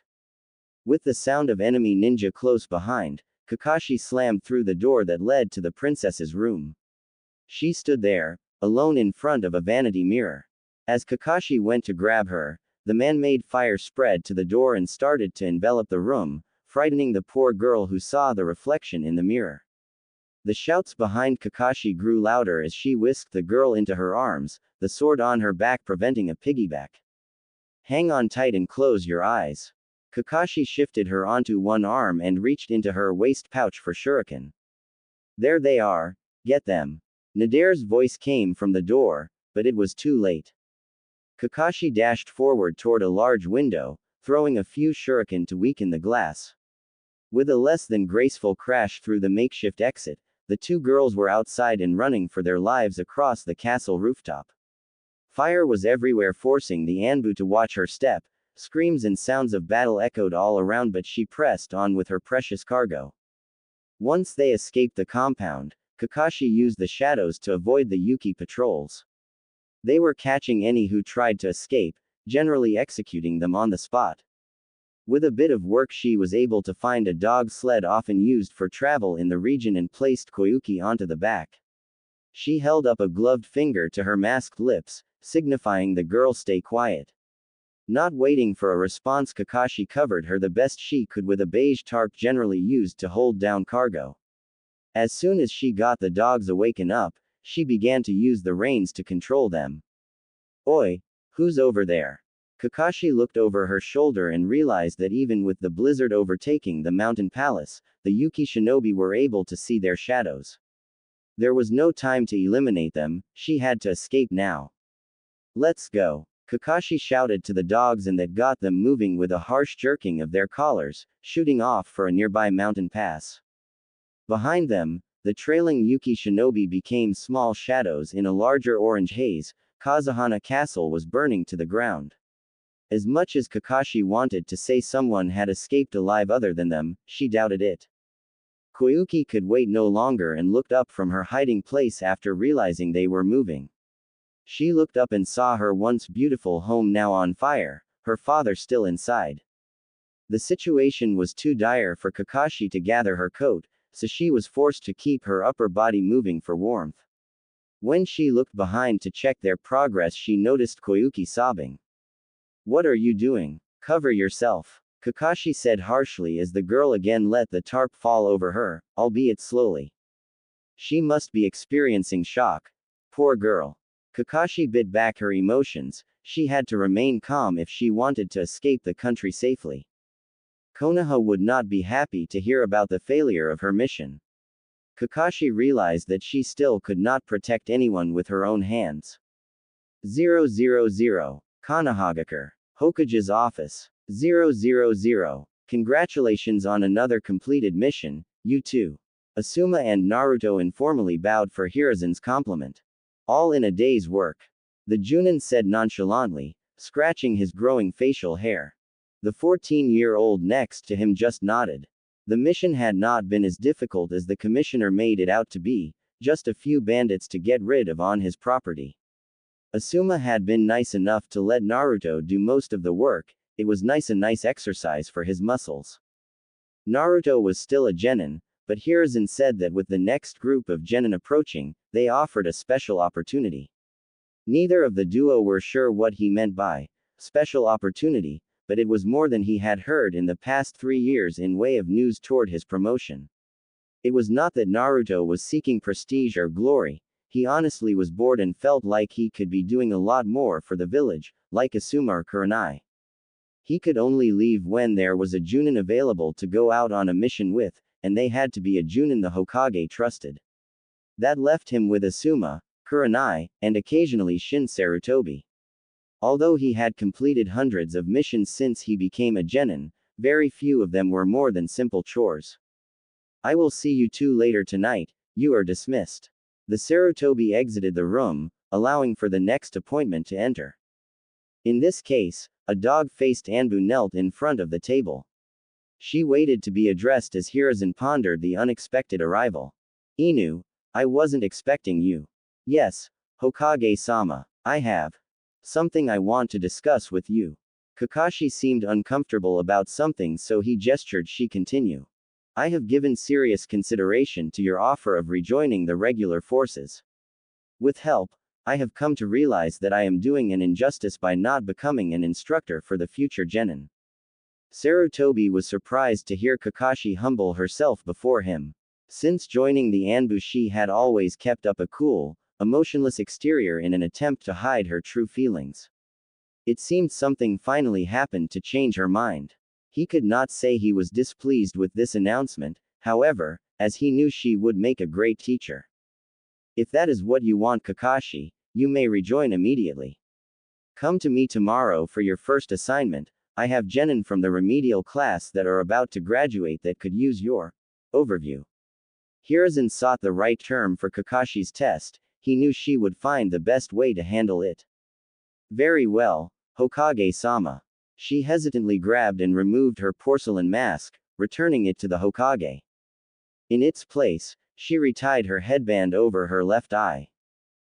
[SPEAKER 1] With the sound of enemy ninja close behind, Kakashi slammed through the door that led to the princess's room. She stood there, alone in front of a vanity mirror. As Kakashi went to grab her, the man-made fire spread to the door and started to envelop the room, frightening the poor girl who saw the reflection in the mirror. The shouts behind Kakashi grew louder as she whisked the girl into her arms, the sword on her back preventing a piggyback. Hang on tight and close your eyes. Kakashi shifted her onto one arm and reached into her waist pouch for shuriken. There they are, get them. Nadare's voice came from the door, but it was too late. Kakashi dashed forward toward a large window, throwing a few shuriken to weaken the glass. With a less than graceful crash through the makeshift exit, the two girls were outside and running for their lives across the castle rooftop. Fire was everywhere, forcing the Anbu to watch her step. Screams and sounds of battle echoed all around, but she pressed on with her precious cargo. Once they escaped the compound, Kakashi used the shadows to avoid the Yuki patrols. They were catching any who tried to escape, generally executing them on the spot. With a bit of work, she was able to find a dog sled often used for travel in the region and placed Koyuki onto the back. She held up a gloved finger to her masked lips, signifying the girl stay quiet. Not waiting for a response, Kakashi covered her the best she could with a beige tarp generally used to hold down cargo. As soon as she got the dogs awaken up, she began to use the reins to control them. Oi! Who's over there? Kakashi looked over her shoulder and realized that even with the blizzard overtaking the mountain palace, the Yuki shinobi were able to see their shadows. There was no time to eliminate them, she had to escape now. Let's go! Kakashi shouted to the dogs, and that got them moving with a harsh jerking of their collars, shooting off for a nearby mountain pass. Behind them, the trailing Yuki shinobi became small shadows in a larger orange haze. Kazuhana Castle was burning to the ground. As much as Kakashi wanted to say someone had escaped alive other than them, she doubted it. Koyuki could wait no longer and looked up from her hiding place after realizing they were moving. She looked up and saw her once beautiful home now on fire, her father still inside. The situation was too dire for Kakashi to gather her coat, so she was forced to keep her upper body moving for warmth. When she looked behind to check their progress, she noticed Koyuki sobbing. What are you doing? Cover yourself, Kakashi said harshly as the girl again let the tarp fall over her, albeit slowly. She must be experiencing shock. Poor girl. Kakashi bit back her emotions. She had to remain calm if she wanted to escape the country safely. Konoha would not be happy to hear about the failure of her mission. Kakashi realized that she still could not protect anyone with her own hands. 000. Konohagakure. Hokage's office. 000. Congratulations on another completed mission, you two. Asuma and Naruto informally bowed for Hiruzen's compliment. All in a day's work. The Junin said nonchalantly, scratching his growing facial hair. The 14-year-old next to him just nodded. The mission had not been as difficult as the commissioner made it out to be, just a few bandits to get rid of on his property. Asuma had been nice enough to let Naruto do most of the work. It was nice exercise for his muscles. Naruto was still a genin, but Hiruzen said that with the next group of genin approaching, they offered a special opportunity. Neither of the duo were sure what he meant by special opportunity, but it was more than he had heard in the past 3 years in way of news toward his promotion. It was not that Naruto was seeking prestige or glory. He honestly was bored and felt like he could be doing a lot more for the village, like Asuma or Kurenai. He could only leave when there was a Junin available to go out on a mission with, and they had to be a Junin the Hokage trusted. That left him with Asuma, Kurenai, and occasionally Shin Sarutobi. Although he had completed hundreds of missions since he became a genin, very few of them were more than simple chores. I will see you two later tonight, you are dismissed. The Sarutobi exited the room, allowing for the next appointment to enter. In this case, a dog-faced Anbu knelt in front of the table. She waited to be addressed as Hiruzen pondered the unexpected arrival. Inu, I wasn't expecting you. Yes, Hokage-sama, I have something I want to discuss with you. Kakashi seemed uncomfortable about something, so he gestured she continue. I have given serious consideration to your offer of rejoining the regular forces. With help, I have come to realize that I am doing an injustice by not becoming an instructor for the future genin. Sarutobi was surprised to hear Kakashi humble herself before him. Since joining the Anbu, she had always kept up a cool, emotionless exterior in an attempt to hide her true feelings. It seemed something finally happened to change her mind. He could not say he was displeased with this announcement, however, as he knew she would make a great teacher. If that is what you want, Kakashi, you may rejoin immediately. Come to me tomorrow for your first assignment. I have Genin from the remedial class that are about to graduate that could use your overview. Hiruzen sought the right term for Kakashi's test. He knew she would find the best way to handle it. Very well, Hokage-sama. She hesitantly grabbed and removed her porcelain mask, returning it to the Hokage. In its place, she retied her headband over her left eye.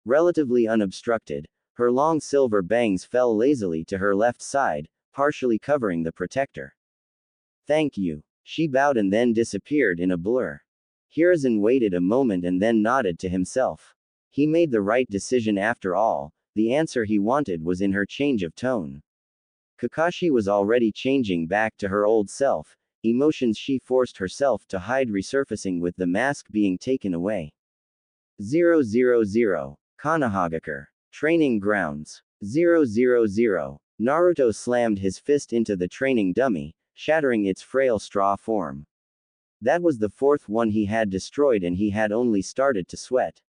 [SPEAKER 1] Relatively unobstructed, her long silver bangs fell lazily to her left side, partially covering the protector. Thank you. She bowed and then disappeared in a blur. Hiruzen waited a moment and then nodded to himself. He made the right decision after all. The answer he wanted was in her change of tone. Kakashi was already changing back to her old self, emotions she forced herself to hide resurfacing with the mask being taken away. 000. Konohagakure. Training grounds. 000. Naruto slammed his fist into the training dummy, shattering its frail straw form. That was the fourth one he had destroyed and he had only started to sweat.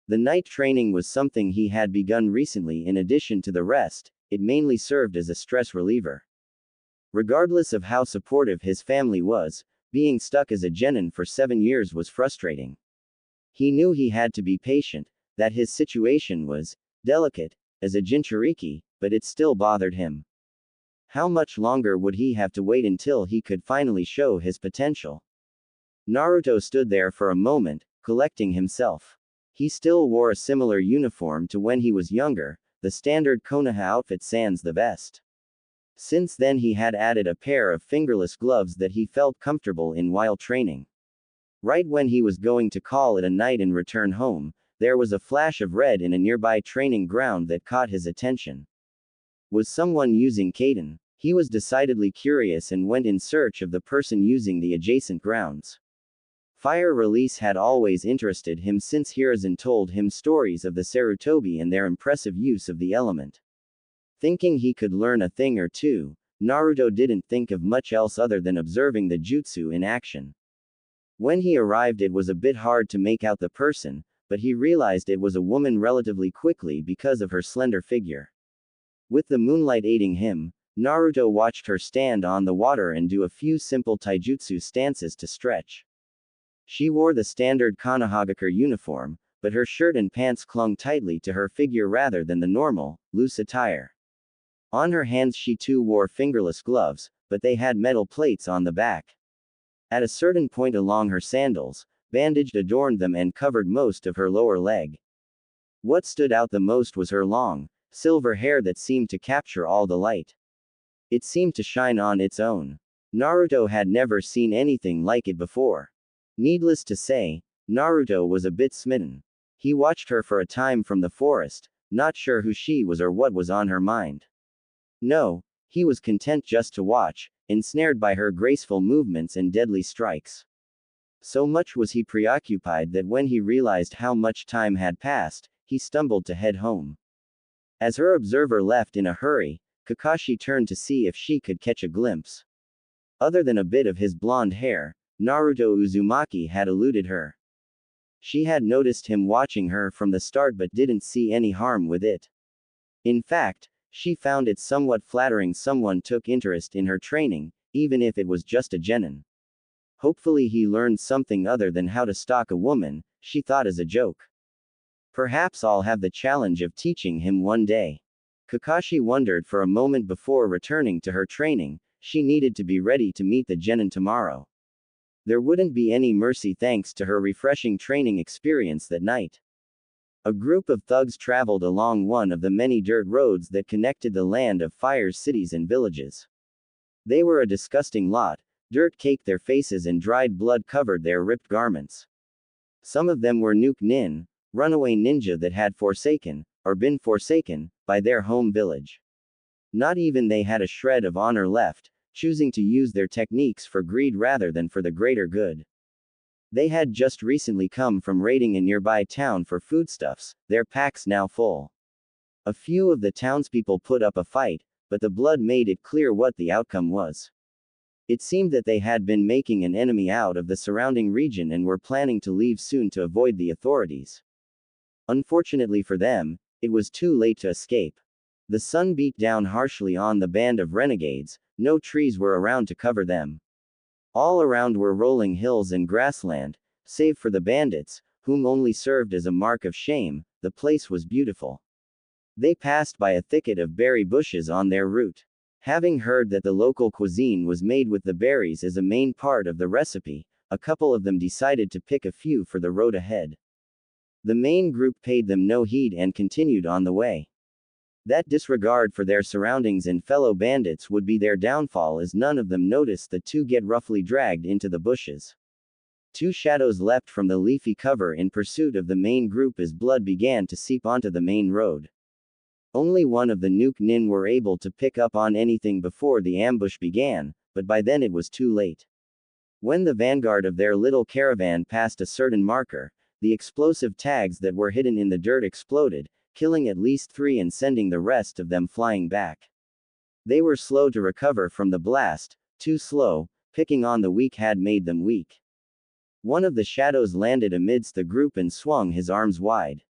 [SPEAKER 1] The night training was something he had begun recently. In addition to the rest, it mainly served as a stress reliever. Regardless of how supportive his family was, being stuck as a genin for 7 years was frustrating. He knew he had to be patient, that his situation was delicate, as a Jinchuriki, but it still bothered him. How much longer would he have to wait until he could finally show his potential? Naruto stood there for a moment, collecting himself. He still wore a similar uniform to when he was younger, the standard Konoha outfit sans the vest. Since then he had added a pair of fingerless gloves that he felt comfortable in while training. Right when he was going to call it a night and return home, there was a flash of red in a nearby training ground that caught his attention. Was someone using Kaden? He was decidedly curious and went in search of the person using the adjacent grounds. Fire release had always interested him since Hiruzen told him stories of the Sarutobi and their impressive use of the element. Thinking he could learn a thing or two, Naruto didn't think of much else other than observing the jutsu in action. When he arrived it was a bit hard to make out the person, but he realized it was a woman relatively quickly because of her slender figure. With the moonlight aiding him, Naruto watched her stand on the water and do a few simple taijutsu stances to stretch. She wore the standard Konohagakure uniform, but her shirt and pants clung tightly to her figure rather than the normal, loose attire. On her hands she too wore fingerless gloves, but they had metal plates on the back. At a certain point along her sandals, bandaged adorned them and covered most of her lower leg. What stood out the most was her long, silver hair that seemed to capture all the light. It seemed to shine on its own. Naruto had never seen anything like it before. Needless to say, Naruto was a bit smitten. He watched her for a time from the forest, not sure who she was or what was on her mind. No, he was content just to watch, ensnared by her graceful movements and deadly strikes. So much was he preoccupied that when he realized how much time had passed, he stumbled to head home. As her observer left in a hurry, Kakashi turned to see if she could catch a glimpse. Other than a bit of his blonde hair, Naruto Uzumaki had eluded her. She had noticed him watching her from the start but didn't see any harm with it. In fact, she found it somewhat flattering someone took interest in her training, even if it was just a genin. Hopefully he learned something other than how to stalk a woman, she thought as a joke. Perhaps I'll have the challenge of teaching him one day. Kakashi wondered for a moment before returning to her training. She needed to be ready to meet the genin tomorrow. There wouldn't be any mercy thanks to her refreshing training experience that night. A group of thugs traveled along one of the many dirt roads that connected the land of Fire's cities and villages. They were a disgusting lot. Dirt caked their faces and dried blood covered their ripped garments. Some of them were Nuke Nin, runaway ninja that had forsaken, or been forsaken, by their home village. Not even they had a shred of honor left, choosing to use their techniques for greed rather than for the greater good. They had just recently come from raiding a nearby town for foodstuffs, their packs now full. A few of the townspeople put up a fight, but the blood made it clear what the outcome was. It seemed that they had been making an enemy out of the surrounding region and were planning to leave soon to avoid the authorities. Unfortunately for them, it was too late to escape. The sun beat down harshly on the band of renegades, no trees were around to cover them. All around were rolling hills and grassland, save for the bandits, whom only served as a mark of shame. The place was beautiful. They passed by a thicket of berry bushes on their route. Having heard that the local cuisine was made with the berries as a main part of the recipe, a couple of them decided to pick a few for the road ahead. The main group paid them no heed and continued on the way. That disregard for their surroundings and fellow bandits would be their downfall, as none of them noticed the two get roughly dragged into the bushes. Two shadows leapt from the leafy cover in pursuit of the main group as blood began to seep onto the main road. Only one of the Nuke Nin were able to pick up on anything before the ambush began, but by then it was too late. When the vanguard of their little caravan passed a certain marker, the explosive tags that were hidden in the dirt exploded, killing at least 3 and sending the rest of them flying back. They were slow to recover from the blast, too slow. Picking on the weak had made them weak. One of the shadows landed amidst the group and swung his arms wide.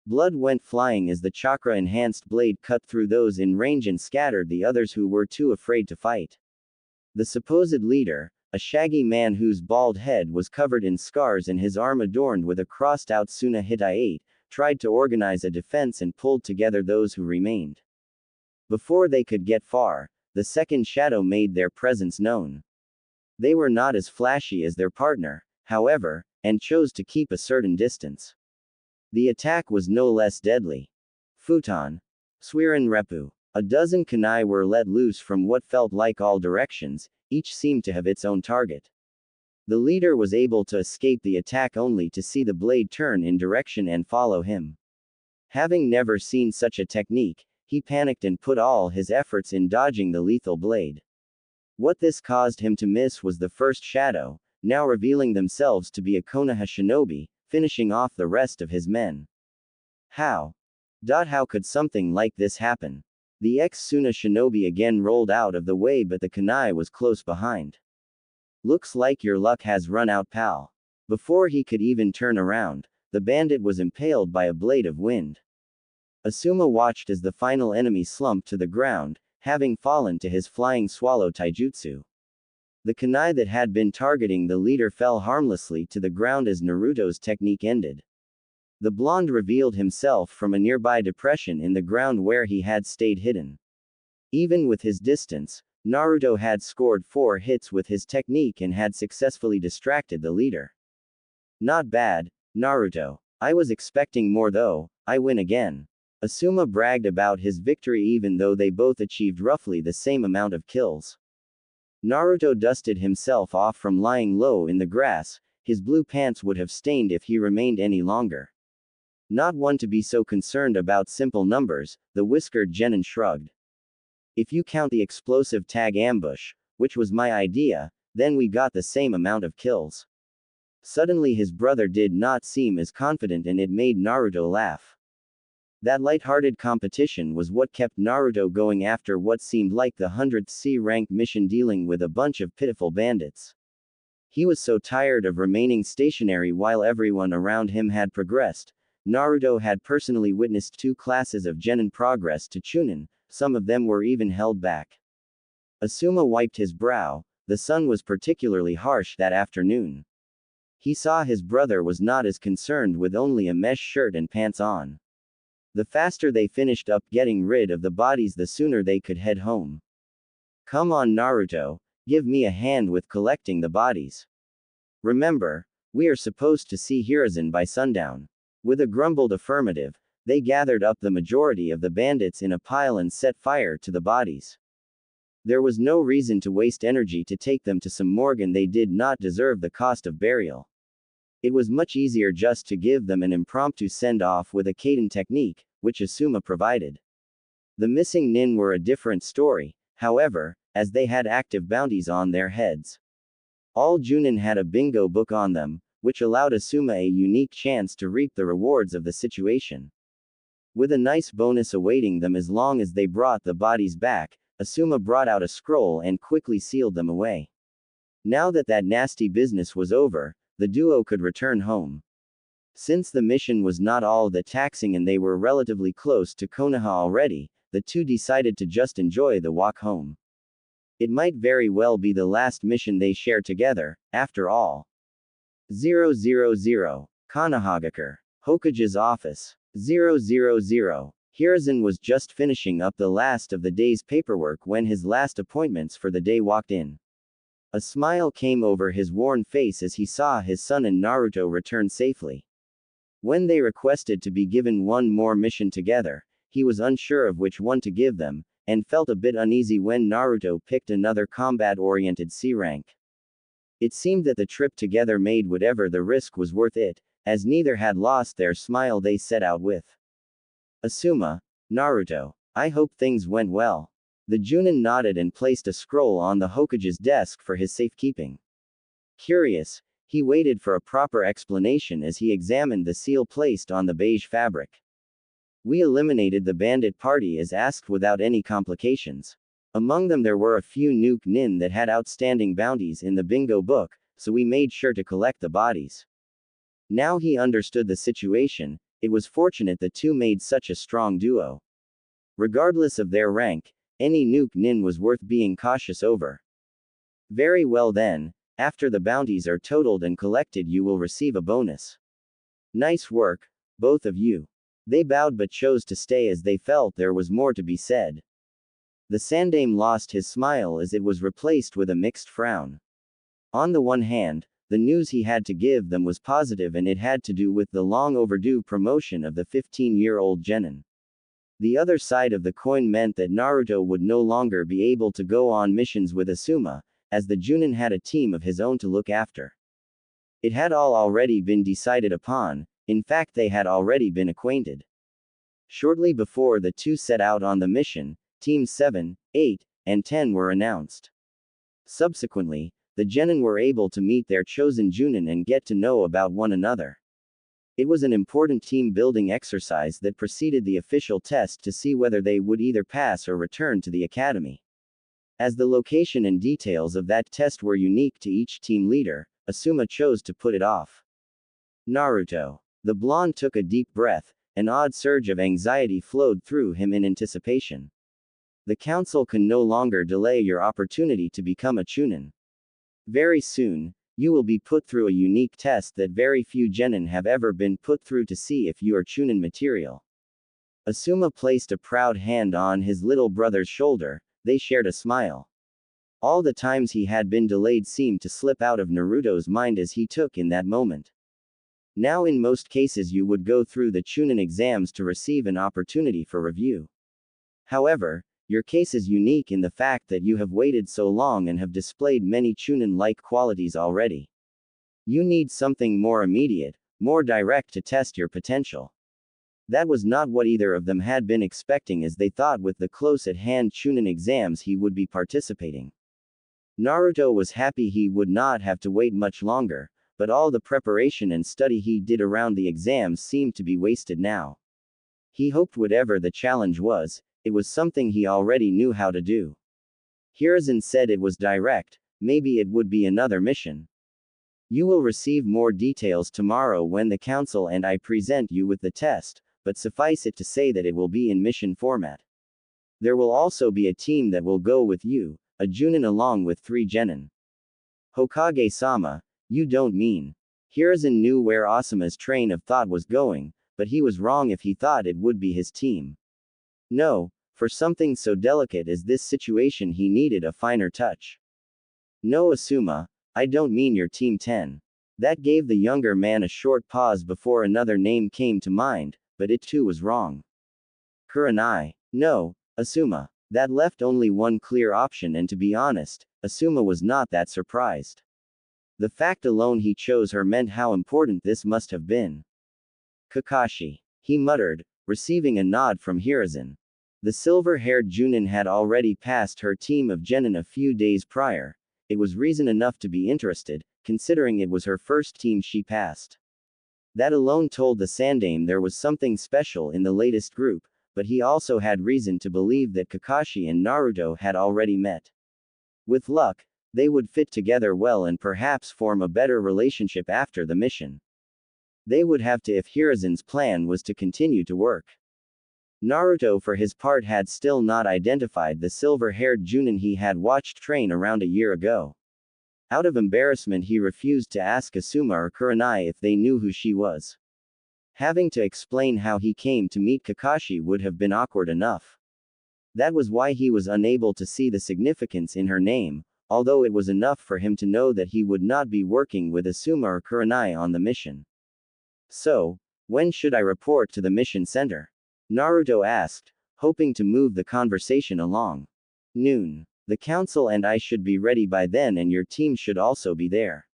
[SPEAKER 1] Blood went flying as the chakra-enhanced blade cut through those in range and scattered the others who were too afraid to fight. The supposed leader, a shaggy man whose bald head was covered in scars and his arm adorned with a crossed-out Suna Hittite, tried to organize a defense and pulled together those who remained. Before they could get far, the second shadow made their presence known. They were not as flashy as their partner, however, and chose to keep a certain distance. The attack was no less deadly. Futon. Swirin Repu. A dozen kunai were let loose from what felt like all directions, each seemed to have its own target. The leader was able to escape the attack only to see the blade turn in direction and follow him. Having never seen such a technique, he panicked and put all his efforts in dodging the lethal blade. What this caused him to miss was the first shadow, now revealing themselves to be a Konoha shinobi, finishing off the rest of his men. How could something like this happen? The ex-Suna shinobi again rolled out of the way, but the kunai was close behind. Looks like your luck has run out, pal. Before he could even turn around, the bandit was impaled by a blade of wind. Asuma watched as the final enemy slumped to the ground, having fallen to his flying swallow taijutsu. The kunai that had been targeting the leader fell harmlessly to the ground as Naruto's technique ended. The blonde revealed himself from a nearby depression in the ground where he had stayed hidden. Even with his distance, Naruto had scored 4 hits with his technique and had successfully distracted the leader. Not bad, Naruto. I was expecting more though. I win again. Asuma bragged about his victory even though they both achieved roughly the same amount of kills. Naruto dusted himself off from lying low in the grass. His blue pants would have stained if he remained any longer. Not one to be so concerned about simple numbers, the whiskered Genin shrugged. If you count the explosive tag ambush, which was my idea, then we got the same amount of kills. Suddenly his brother did not seem as confident and it made Naruto laugh. That light-hearted competition was what kept Naruto going after what seemed like the 100th C-rank mission dealing with a bunch of pitiful bandits. He was so tired of remaining stationary while everyone around him had progressed. Naruto had personally witnessed 2 classes of Genin progress to Chunin. Some of them were even held back. Asuma wiped his brow. The sun was particularly harsh that afternoon. He saw his brother was not as concerned with only a mesh shirt and pants on. The faster they finished up getting rid of the bodies, the sooner they could head home. Come on, Naruto, give me a hand with collecting the bodies. Remember, we are supposed to see Hiruzen by sundown. With a grumbled affirmative, they gathered up the majority of the bandits in a pile and set fire to the bodies. There was no reason to waste energy to take them to some morgue, and they did not deserve the cost of burial. It was much easier just to give them an impromptu send-off with a Kaden technique, which Asuma provided. The missing nin were a different story, however, as they had active bounties on their heads. All Junin had a bingo book on them, which allowed Asuma a unique chance to reap the rewards of the situation. With a nice bonus awaiting them as long as they brought the bodies back, Asuma brought out a scroll and quickly sealed them away. Now that nasty business was over, the duo could return home. Since the mission was not all that taxing and they were relatively close to Konoha already, the two decided to just enjoy the walk home. It might very well be the last mission they share together, after all. 000. Kanahagakure. Hokage's office. 000. Hiruzen was just finishing up the last of the day's paperwork when his last appointments for the day walked in. A smile came over his worn face as he saw his son and Naruto return safely. When they requested to be given one more mission together, he was unsure of which one to give them, and felt a bit uneasy when Naruto picked another combat-oriented C rank. It seemed that the trip together made whatever the risk was worth it, as neither had lost their smile they set out with. Asuma, Naruto, I hope things went well. The Junin nodded and placed a scroll on the Hokage's desk for his safekeeping. Curious, he waited for a proper explanation as he examined the seal placed on the beige fabric. We eliminated the bandit party as asked without any complications. Among them there were a few nuke nin that had outstanding bounties in the bingo book, so we made sure to collect the bodies. Now he understood the situation. It was fortunate the two made such a strong duo. Regardless of their rank, any nuke nin was worth being cautious over. Very well then, after the bounties are totaled and collected you will receive a bonus. Nice work, both of you. They bowed but chose to stay as they felt there was more to be said. The Sandame lost his smile as it was replaced with a mixed frown. On the one hand, the news he had to give them was positive and it had to do with the long overdue promotion of the 15-year-old Genin. The other side of the coin meant that Naruto would no longer be able to go on missions with Asuma, as the Junin had a team of his own to look after. It had all already been decided upon, in fact they had already been acquainted. Shortly before the two set out on the mission, Teams 7, 8, and 10 were announced. Subsequently, the Genin were able to meet their chosen Junin and get to know about one another. It was an important team-building exercise that preceded the official test to see whether they would either pass or return to the academy. As the location and details of that test were unique to each team leader, Asuma chose to put it off. Naruto. The blonde took a deep breath, an odd surge of anxiety flowed through him in anticipation. The council can no longer delay your opportunity to become a Chunin. Very soon, you will be put through a unique test that very few Genin have ever been put through to see if you are Chunin material. Asuma placed a proud hand on his little brother's shoulder, they shared a smile. All the times he had been delayed seemed to slip out of Naruto's mind as he took in that moment. Now in most cases you would go through the Chunin exams to receive an opportunity for review. However, your case is unique in the fact that you have waited so long and have displayed many Chunin-like qualities already. You need something more immediate, more direct to test your potential. That was not what either of them had been expecting as they thought with the close-at-hand Chunin exams he would be participating. Naruto was happy he would not have to wait much longer, but all the preparation and study he did around the exams seemed to be wasted now. He hoped whatever the challenge was, it was something he already knew how to do. Hiruzen said it was direct, maybe it would be another mission. You will receive more details tomorrow when the council and I present you with the test, but suffice it to say that it will be in mission format. There will also be a team that will go with you, a Junin along with 3 Genin. Hokage-sama, you don't mean. Hiruzen knew where Asuma's train of thought was going, but he was wrong if he thought it would be his team. No, for something so delicate as this situation he needed a finer touch. No Asuma, I don't mean your team 10. That gave the younger man a short pause before another name came to mind, but it too was wrong. Kurenai. No, Asuma. That left only one clear option and to be honest, Asuma was not that surprised. The fact alone he chose her meant how important this must have been. Kakashi. He muttered, receiving a nod from Hiruzen. The silver-haired Junin had already passed her team of Genin a few days prior. It was reason enough to be interested, considering it was her first team she passed. That alone told the Sandame there was something special in the latest group, but he also had reason to believe that Kakashi and Naruto had already met. With luck, they would fit together well and perhaps form a better relationship after the mission. They would have to if Hiruzen's plan was to continue to work. Naruto for his part had still not identified the silver-haired Junin he had watched train around a year ago. Out of embarrassment he refused to ask Asuma or Kurenai if they knew who she was. Having to explain how he came to meet Kakashi would have been awkward enough. That was why he was unable to see the significance in her name, although it was enough for him to know that he would not be working with Asuma or Kurenai on the mission. So, when should I report to the mission center? Naruto asked, hoping to move the conversation along. Noon. The council and I should be ready by then and your team should also be there.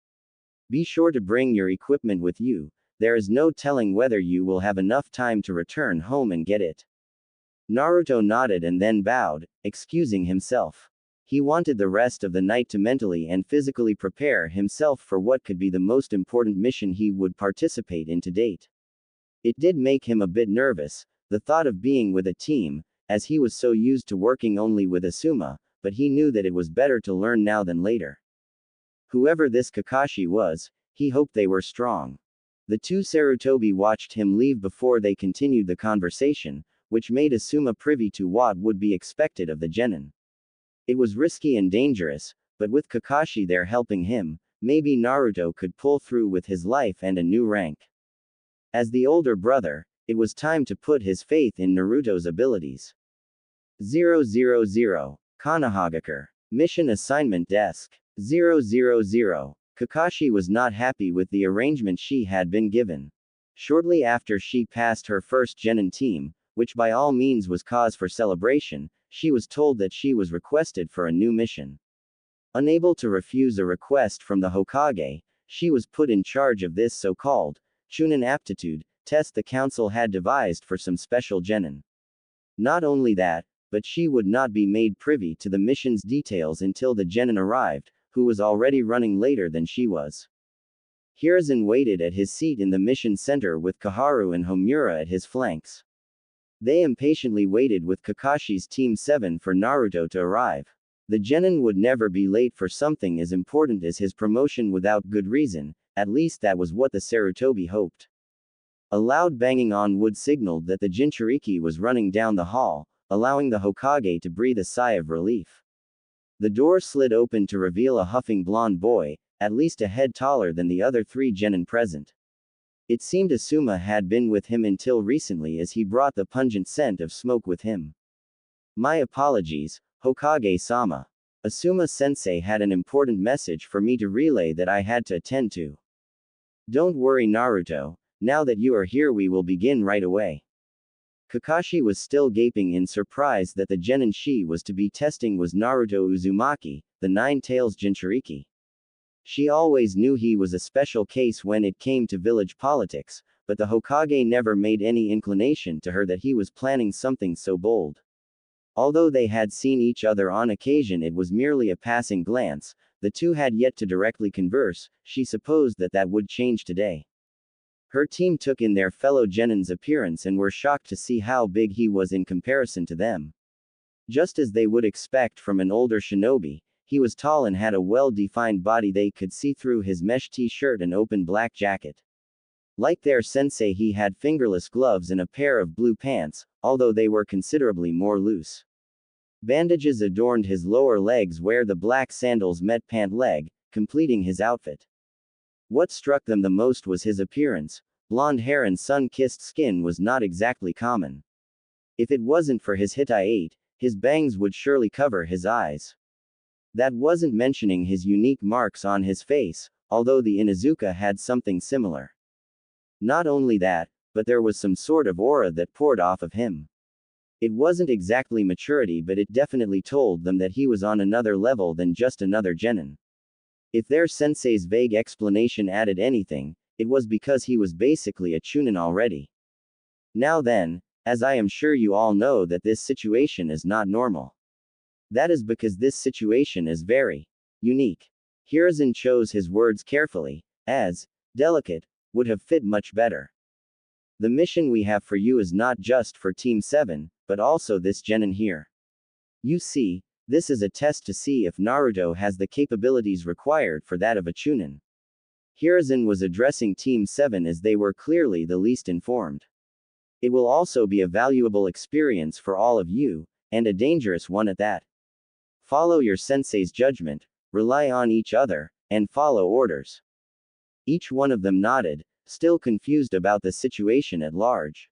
[SPEAKER 1] Be sure to bring your equipment with you, there is no telling whether you will have enough time to return home and get it. Naruto nodded and then bowed, excusing himself. He wanted the rest of the night to mentally and physically prepare himself for what could be the most important mission he would participate in to date. It did make him a bit nervous, the thought of being with a team, as he was so used to working only with Asuma, but he knew that it was better to learn now than later. Whoever this Kakashi was, he hoped they were strong. The two Sarutobi watched him leave before they continued the conversation, which made Asuma privy to what would be expected of the Genin. It was risky and dangerous, but with Kakashi there helping him, maybe Naruto could pull through with his life and a new rank. As the older brother, it was time to put his faith in Naruto's abilities. 000. Konohagakure. Mission Assignment Desk. 000. Kakashi was not happy with the arrangement she had been given. Shortly after she passed her first Genin team, which by all means was cause for celebration, she was told that she was requested for a new mission. Unable to refuse a request from the Hokage, she was put in charge of this so-called Chunin aptitude test the council had devised for some special Genin. Not only that, but she would not be made privy to the mission's details until the Genin arrived, who was already running later than she was. Hiruzen waited at his seat in the mission center with Koharu and Homura at his flanks. They impatiently waited with Kakashi's Team 7 for Naruto to arrive. The Genin would never be late for something as important as his promotion without good reason, at least that was what the Sarutobi hoped. A loud banging on wood signaled that the Jinchuriki was running down the hall, allowing the Hokage to breathe a sigh of relief. The door slid open to reveal a huffing blonde boy, at least a head taller than the other three Genin present. It seemed Asuma had been with him until recently as he brought the pungent scent of smoke with him. My apologies, Hokage-sama. Asuma-sensei had an important message for me to relay that I had to attend to. Don't worry Naruto, now that you are here we will begin right away. Kakashi was still gaping in surprise that the Genin she was to be testing was Naruto Uzumaki, the Nine-Tails Jinchuriki. She always knew he was a special case when it came to village politics, but the Hokage never made any inclination to her that he was planning something so bold. Although they had seen each other on occasion it was merely a passing glance, the two had yet to directly converse, she supposed that that would change today. Her team took in their fellow Genin's appearance and were shocked to see how big he was in comparison to them. Just as they would expect from an older shinobi, he was tall and had a well-defined body they could see through his mesh t-shirt and open black jacket. Like their sensei he had fingerless gloves and a pair of blue pants, although they were considerably more loose. Bandages adorned his lower legs where the black sandals met pant leg, completing his outfit. What struck them the most was his appearance. Blonde hair and sun-kissed skin was not exactly common. If it wasn't for his Hittite, his bangs would surely cover his eyes. That wasn't mentioning his unique marks on his face, although the Inuzuka had something similar. Not only that, but there was some sort of aura that poured off of him. It wasn't exactly maturity but it definitely told them that he was on another level than just another Genin. If their sensei's vague explanation added anything, it was because he was basically a Chunin already. Now then, as I am sure you all know that this situation is not normal. That is because this situation is very unique. Hiruzen chose his words carefully, as delicate would have fit much better. The mission we have for you is not just for Team 7, but also this Genin here. You see, this is a test to see if Naruto has the capabilities required for that of a Chunin. Hiruzen was addressing Team 7 as they were clearly the least informed. It will also be a valuable experience for all of you, and a dangerous one at that. Follow your sensei's judgment, rely on each other, and follow orders. Each one of them nodded, still confused about the situation at large.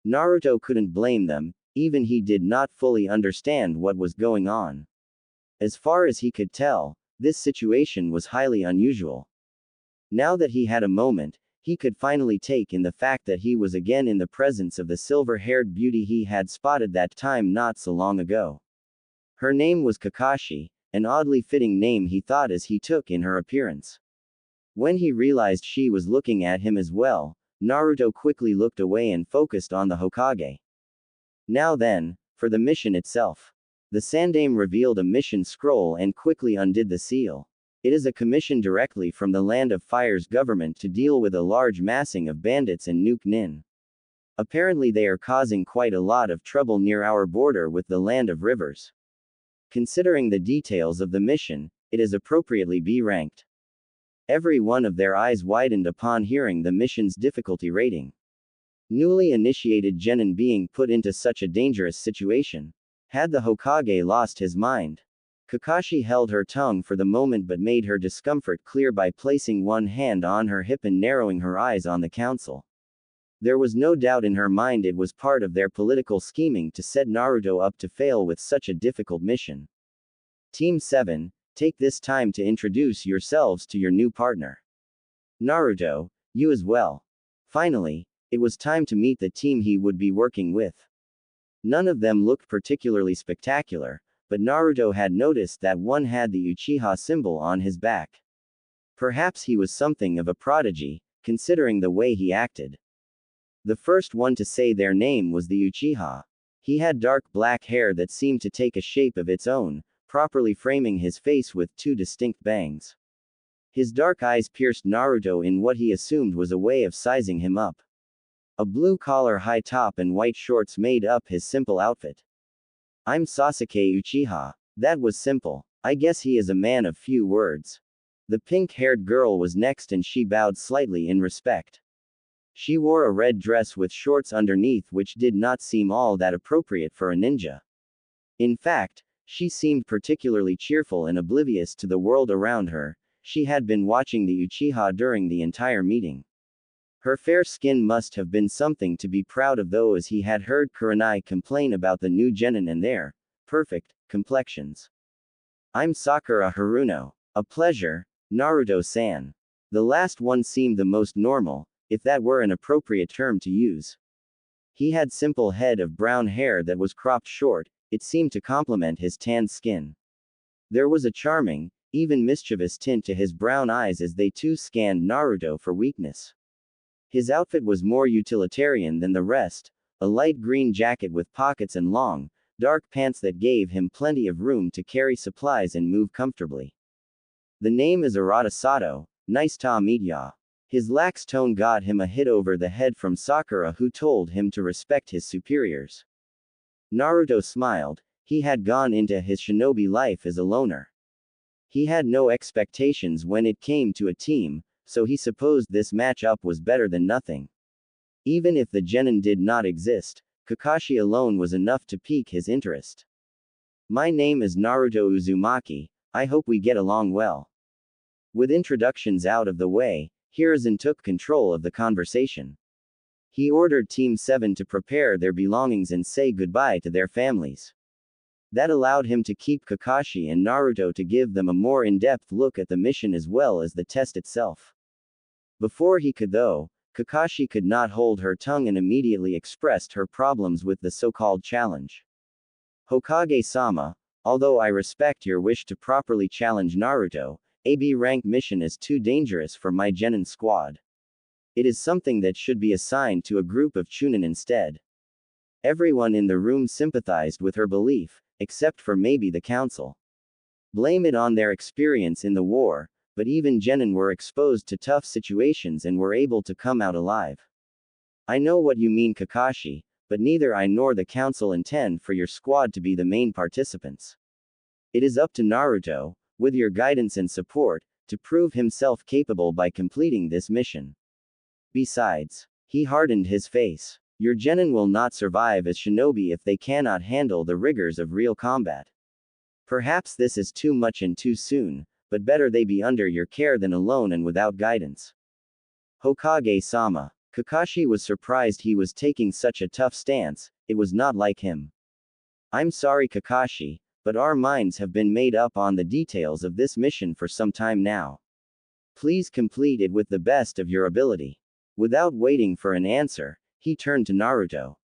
[SPEAKER 1] Naruto couldn't blame them, even he did not fully understand what was going on. As far as he could tell, this situation was highly unusual. Now that he had a moment, he could finally take in the fact that he was again in the presence of the silver-haired beauty he had spotted that time not so long ago. Her name was Kakashi, an oddly fitting name he thought as he took in her appearance. When he realized she was looking at him as well, Naruto quickly looked away and focused on the Hokage. Now then, for the mission itself. The Sandaime revealed a mission scroll and quickly undid the seal. It is a commission directly from the Land of Fire's government to deal with a large massing of bandits and nuke Nin. Apparently they are causing quite a lot of trouble near our border with the Land of Rivers. Considering the details of the mission, it is appropriately B-ranked. Every one of their eyes widened upon hearing the mission's difficulty rating. Newly initiated Genin being put into such a dangerous situation. Had the Hokage lost his mind? Kakashi held her tongue for the moment but made her discomfort clear by placing one hand on her hip and narrowing her eyes on the council. There was no doubt in her mind it was part of their political scheming to set Naruto up to fail with such a difficult mission. Team 7, take this time to introduce yourselves to your new partner. Naruto, you as well. Finally, it was time to meet the team he would be working with. None of them looked particularly spectacular, but Naruto had noticed that one had the Uchiha symbol on his back. Perhaps he was something of a prodigy, considering the way he acted. The first one to say their name was the Uchiha. He had dark black hair that seemed to take a shape of its own, properly framing his face with two distinct bangs. His dark eyes pierced Naruto in what he assumed was a way of sizing him up. A blue collar high top and white shorts made up his simple outfit. I'm Sasuke Uchiha. That was simple. I guess he is a man of few words. The pink-haired girl was next and she bowed slightly in respect. She wore a red dress with shorts underneath which did not seem all that appropriate for a ninja. In fact, she seemed particularly cheerful and oblivious to the world around her. She had been watching the Uchiha during the entire meeting. Her fair skin must have been something to be proud of though as he had heard Kurenai complain about the new Genin and their perfect complexions. I'm Sakura Haruno. A pleasure, Naruto-san. The last one seemed the most normal, if that were an appropriate term to use. He had simple head of brown hair that was cropped short, it seemed to complement his tanned skin. There was a charming, even mischievous tint to his brown eyes as they too scanned Naruto for weakness. His outfit was more utilitarian than the rest, a light green jacket with pockets and long, dark pants that gave him plenty of room to carry supplies and move comfortably. The name is Arata Sato, nice to meet ya. His lax tone got him a hit over the head from Sakura who told him to respect his superiors. Naruto smiled, he had gone into his shinobi life as a loner. He had no expectations when it came to a team, so he supposed this match-up was better than nothing. Even if the Genin did not exist, Kakashi alone was enough to pique his interest. My name is Naruto Uzumaki, I hope we get along well. With introductions out of the way, Hiruzen took control of the conversation. He ordered Team 7 to prepare their belongings and say goodbye to their families. That allowed him to keep Kakashi and Naruto to give them a more in-depth look at the mission as well as the test itself. Before he could though, Kakashi could not hold her tongue and immediately expressed her problems with the so-called challenge. Hokage-sama, although I respect your wish to properly challenge Naruto, a B-rank mission is too dangerous for my Genin squad. It is something that should be assigned to a group of Chunin instead. Everyone in the room sympathized with her belief, except for maybe the council. Blame it on their experience in the war, but even Genin were exposed to tough situations and were able to come out alive. I know what you mean Kakashi, but neither I nor the council intend for your squad to be the main participants. It is up to Naruto, with your guidance and support, to prove himself capable by completing this mission. Besides, he hardened his face. Your genin will not survive as shinobi if they cannot handle the rigors of real combat. Perhaps this is too much and too soon, but better they be under your care than alone and without guidance. Hokage-sama. Kakashi was surprised he was taking such a tough stance, it was not like him. I'm sorry Kakashi, but our minds have been made up on the details of this mission for some time now. Please complete it with the best of your ability. Without waiting for an answer, he turned to Naruto.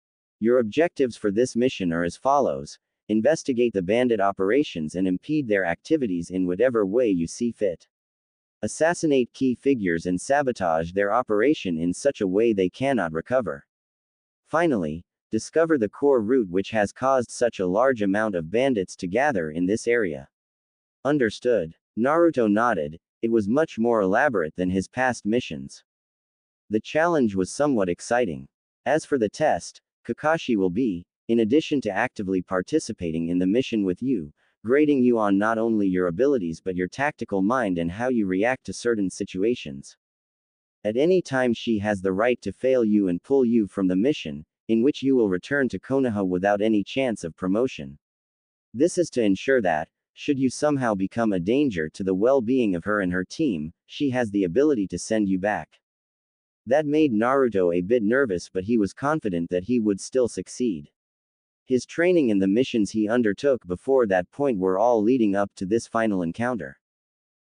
[SPEAKER 1] Your objectives for this mission are as follows: investigate the bandit operations and impede their activities in whatever way you see fit. Assassinate key figures and sabotage their operation in such a way they cannot recover. Finally, discover the core route which has caused such a large amount of bandits to gather in this area. Understood. Naruto nodded. It was much more elaborate than his past missions. The challenge was somewhat exciting. As for the test, Kakashi will be, in addition to actively participating in the mission with you, grading you on not only your abilities but your tactical mind and how you react to certain situations. At any time she has the right to fail you and pull you from the mission, in which you will return to Konoha without any chance of promotion. This is to ensure that, should you somehow become a danger to the well-being of her and her team, she has the ability to send you back. That made Naruto a bit nervous, but he was confident that he would still succeed. His training and the missions he undertook before that point were all leading up to this final encounter.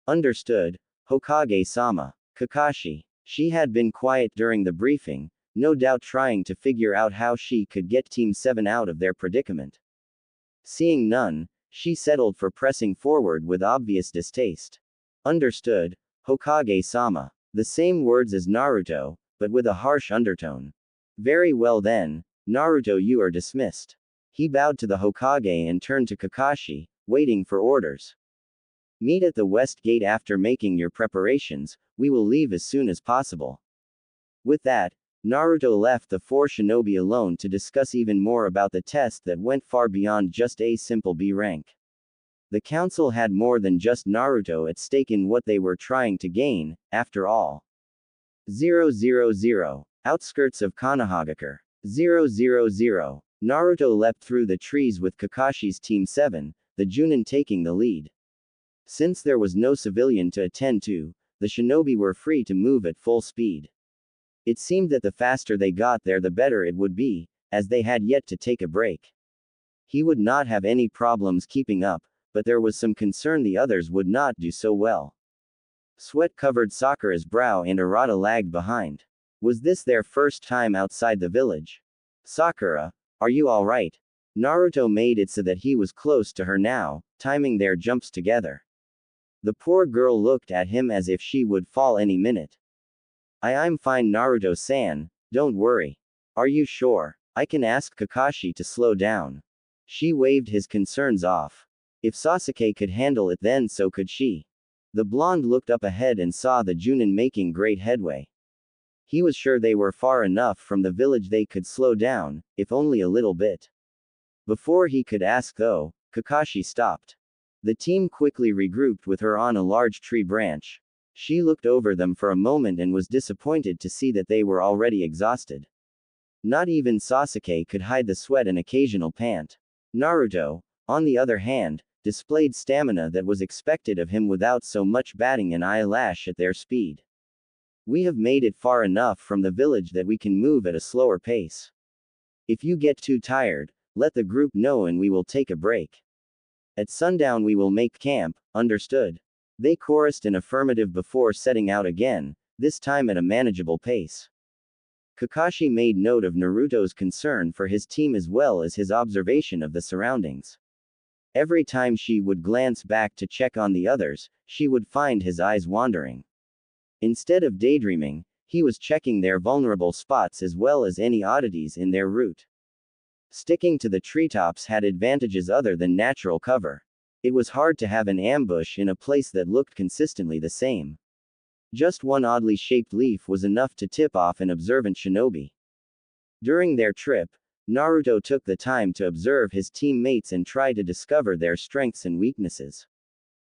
[SPEAKER 1] Understood, Hokage-sama. Kakashi. She had been quiet during the briefing, no doubt trying to figure out how she could get Team 7 out of their predicament. Seeing none, she settled for pressing forward with obvious distaste. Understood, Hokage-sama. The same words as Naruto, but with a harsh undertone. Very well then, Naruto, you are dismissed. He bowed to the Hokage and turned to Kakashi, waiting for orders. Meet at the west gate after making your preparations, we will leave as soon as possible. With that, Naruto left the four shinobi alone to discuss even more about the test that went far beyond just a simple B rank. The council had more than just Naruto at stake in what they were trying to gain, after all. 000. Outskirts of Konohagakure. 000. Naruto leapt through the trees with Kakashi's Team 7, the Genin taking the lead. Since there was no civilian to attend to, the shinobi were free to move at full speed. It seemed that the faster they got there the better it would be, as they had yet to take a break. He would not have any problems keeping up, but there was some concern the others would not do so well. Sweat covered Sakura's brow and Arata lagged behind. Was this their first time outside the village? Sakura, are you alright? Naruto made it so that he was close to her now, timing their jumps together. The poor girl looked at him as if she would fall any minute. I'm fine Naruto-san, don't worry. Are you sure? I can ask Kakashi to slow down. She waved his concerns off. If Sasuke could handle it then so could she. The blonde looked up ahead and saw the Genin making great headway. He was sure they were far enough from the village they could slow down, if only a little bit. Before he could ask though, Kakashi stopped. The team quickly regrouped with her on a large tree branch. She looked over them for a moment and was disappointed to see that they were already exhausted. Not even Sasuke could hide the sweat and occasional pant. Naruto, on the other hand, displayed stamina that was expected of him without so much batting an eyelash at their speed. We have made it far enough from the village that we can move at a slower pace. If you get too tired, let the group know and we will take a break. At sundown we will make camp, understood? They chorused an affirmative before setting out again, this time at a manageable pace. Kakashi made note of Naruto's concern for his team as well as his observation of the surroundings. Every time she would glance back to check on the others, she would find his eyes wandering. Instead of daydreaming, he was checking their vulnerable spots as well as any oddities in their route. Sticking to the treetops had advantages other than natural cover. It was hard to have an ambush in a place that looked consistently the same. Just one oddly shaped leaf was enough to tip off an observant shinobi. During their trip, Naruto took the time to observe his teammates and try to discover their strengths and weaknesses.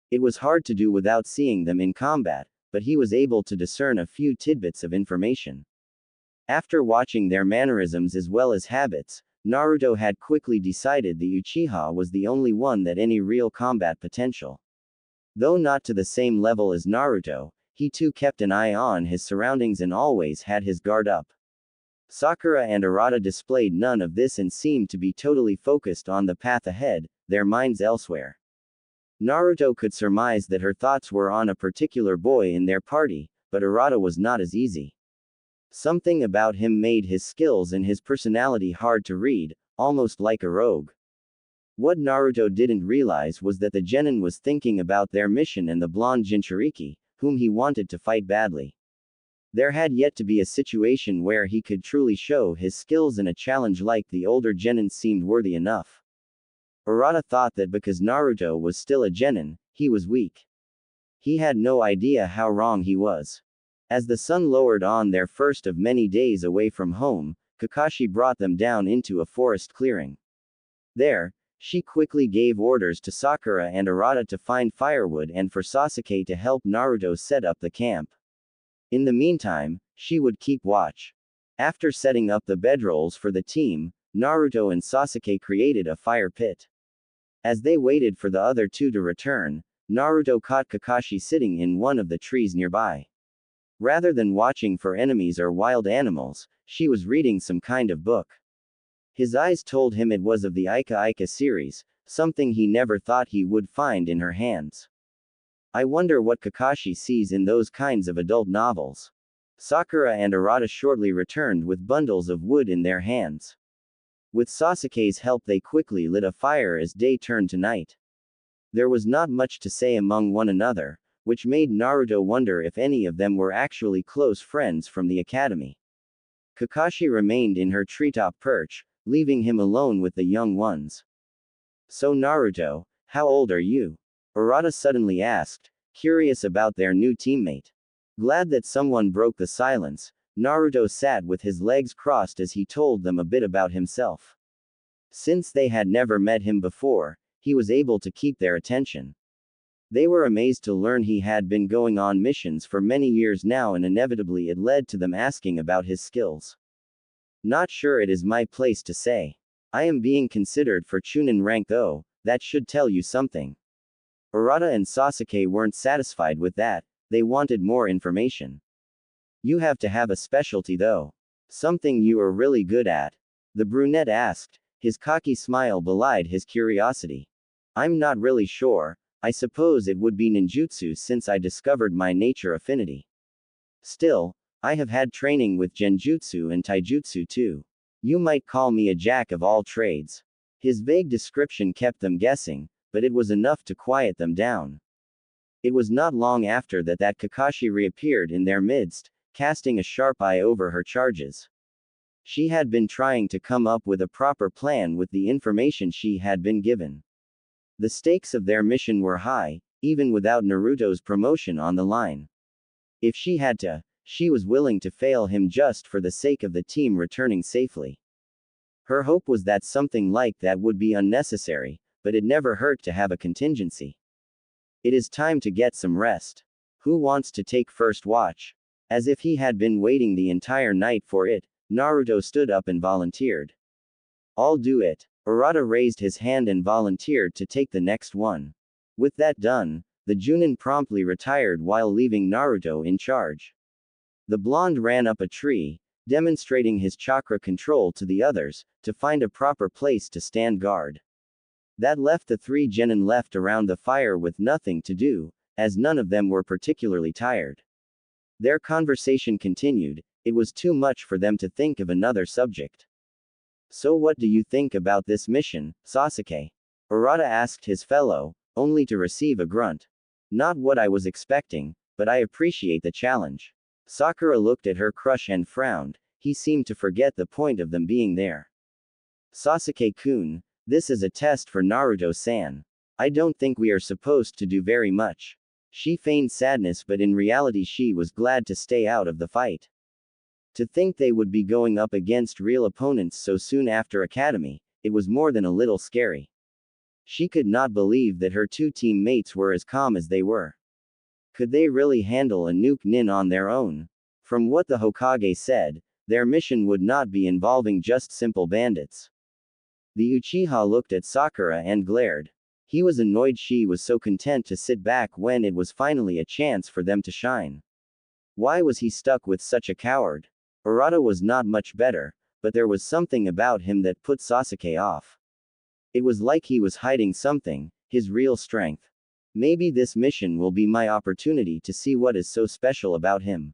[SPEAKER 1] It was hard to do without seeing them in combat, but he was able to discern a few tidbits of information. After watching their mannerisms as well as habits, Naruto had quickly decided the Uchiha was the only one that any real combat potential. Though not to the same level as Naruto, he too kept an eye on his surroundings and always had his guard up. Sakura and Arata displayed none of this and seemed to be totally focused on the path ahead, their minds elsewhere. Naruto could surmise that her thoughts were on a particular boy in their party, but Arata was not as easy. Something about him made his skills and his personality hard to read, almost like a rogue. What Naruto didn't realize was that the Genin was thinking about their mission and the blonde Jinchuriki, whom he wanted to fight badly. There had yet to be a situation where he could truly show his skills, and a challenge like the older Genin seemed worthy enough. Arata thought that because Naruto was still a Genin, he was weak. He had no idea how wrong he was. As the sun lowered on their first of many days away from home, Kakashi brought them down into a forest clearing. There, she quickly gave orders to Sakura and Arata to find firewood and for Sasuke to help Naruto set up the camp. In the meantime, she would keep watch. After setting up the bedrolls for the team, Naruto and Sasuke created a fire pit. As they waited for the other two to return, Naruto caught Kakashi sitting in one of the trees nearby. Rather than watching for enemies or wild animals, she was reading some kind of book. His eyes told him it was of the Ika Ika series, something he never thought he would find in her hands. I wonder what Kakashi sees in those kinds of adult novels. Sakura and Arata shortly returned with bundles of wood in their hands. With Sasuke's help they quickly lit a fire as day turned to night. There was not much to say among one another, which made Naruto wonder if any of them were actually close friends from the academy. Kakashi remained in her treetop perch, leaving him alone with the young ones. So Naruto, how old are you? Arata suddenly asked, curious about their new teammate. Glad that someone broke the silence, Naruto sat with his legs crossed as he told them a bit about himself. Since they had never met him before, he was able to keep their attention. They were amazed to learn he had been going on missions for many years now, and inevitably it led to them asking about his skills. Not sure it is my place to say. I am being considered for Chunin rank though, that should tell you something. Arata and Sasuke weren't satisfied with that, they wanted more information. You have to have a specialty though. Something you are really good at? The brunette asked, his cocky smile belied his curiosity. I'm not really sure, I suppose it would be ninjutsu since I discovered my nature affinity. Still, I have had training with genjutsu and taijutsu too. You might call me a jack of all trades. His vague description kept them guessing, but it was enough to quiet them down. It was not long after that Kakashi reappeared in their midst, casting a sharp eye over her charges. She had been trying to come up with a proper plan with the information she had been given. The stakes of their mission were high, even without Naruto's promotion on the line. If she had to, she was willing to fail him just for the sake of the team returning safely. Her hope was that something like that would be unnecessary, but it never hurt to have a contingency. It is time to get some rest. Who wants to take first watch? As if he had been waiting the entire night for it, Naruto stood up and volunteered. I'll do it. Arata raised his hand and volunteered to take the next one. With that done, the Junin promptly retired while leaving Naruto in charge. The blonde ran up a tree, demonstrating his chakra control to the others, to find a proper place to stand guard. That left the three genin left around the fire with nothing to do, as none of them were particularly tired. Their conversation continued, it was too much for them to think of another subject. So what do you think about this mission, Sasuke? Arata asked his fellow, only to receive a grunt. Not what I was expecting, but I appreciate the challenge. Sakura looked at her crush and frowned, he seemed to forget the point of them being there. Sasuke-kun, this is a test for Naruto-san. I don't think we are supposed to do very much. She feigned sadness, but in reality she was glad to stay out of the fight. To think they would be going up against real opponents so soon after academy, it was more than a little scary. She could not believe that her two teammates were as calm as they were. Could they really handle a nuke nin on their own? From what the Hokage said, Their mission would not be involving just simple bandits. The Uchiha looked at Sakura and glared. He was annoyed she was so content to sit back when it was finally a chance for them to shine. Why was he stuck with such a coward? Urata was not much better, but there was something about him that put Sasuke off. It was like he was hiding something, his real strength. Maybe this mission will be my opportunity to see what is so special about him.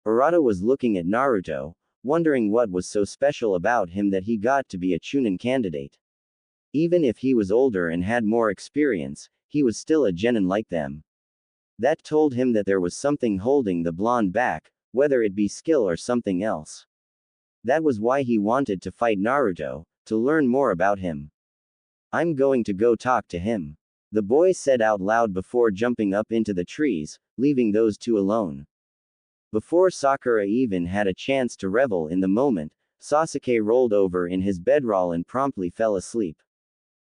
[SPEAKER 1] Urata was looking at Naruto, wondering what was so special about him that he got to be a Chunin candidate. Even if he was older and had more experience, he was still a genin like them. That told him that there was something holding the blonde back, whether it be skill or something else. That was why he wanted to fight Naruto, to learn more about him. I'm going to go talk to him. The boy said out loud before jumping up into the trees, leaving those two alone. Before Sakura even had a chance to revel in the moment, Sasuke rolled over in his bedroll and promptly fell asleep.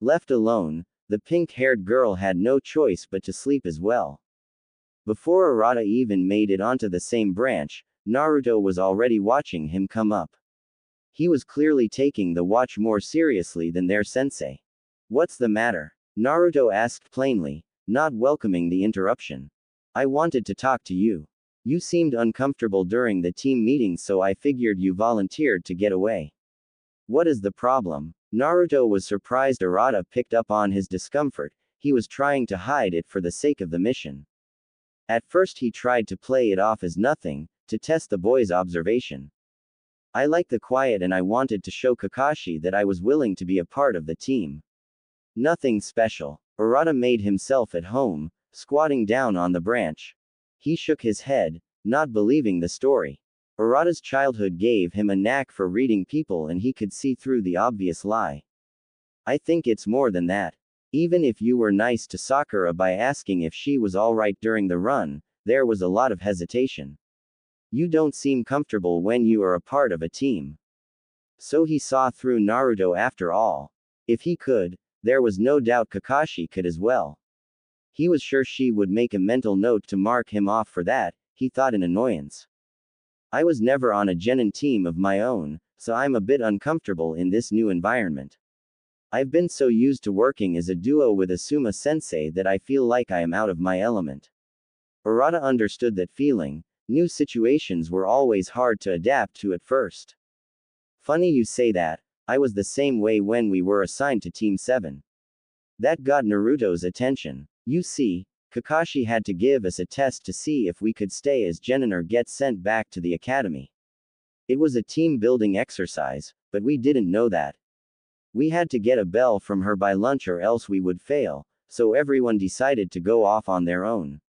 [SPEAKER 1] Left alone, the pink-haired girl had no choice but to sleep as well. Before Urata even made it onto the same branch, Naruto was already watching him come up. He was clearly taking the watch more seriously than their sensei. What's the matter? Naruto asked plainly, not welcoming the interruption. I wanted to talk to you. You seemed uncomfortable during the team meeting, so I figured you volunteered to get away. What is the problem? Naruto was surprised Urata picked up on his discomfort. He was trying to hide it for the sake of the mission. At first he tried to play it off as nothing, to test the boy's observation. I like the quiet and I wanted to show Kakashi that I was willing to be a part of the team. Nothing special. Urata made himself at home, squatting down on the branch. He shook his head, not believing the story. Urata's childhood gave him a knack for reading people and he could see through the obvious lie. I think it's more than that. Even if you were nice to Sakura by asking if she was alright during the run, there was a lot of hesitation. You don't seem comfortable when you are a part of a team. So he saw through Naruto after all. If he could, there was no doubt Kakashi could as well. He was sure she would make a mental note to mark him off for that, he thought in annoyance. I was never on a genin team of my own, so I'm a bit uncomfortable in this new environment. I've been so used to working as a duo with Asuma sensei that I feel like I am out of my element. Urata understood that feeling. New situations were always hard to adapt to at first. Funny you say that, I was the same way when we were assigned to Team 7. That got Naruto's attention. You see, Kakashi had to give us a test to see if we could stay as genin or get sent back to the academy. It was a team-building exercise, but we didn't know that. We had to get a bell from her by lunch or else we would fail, so everyone decided to go off on their own.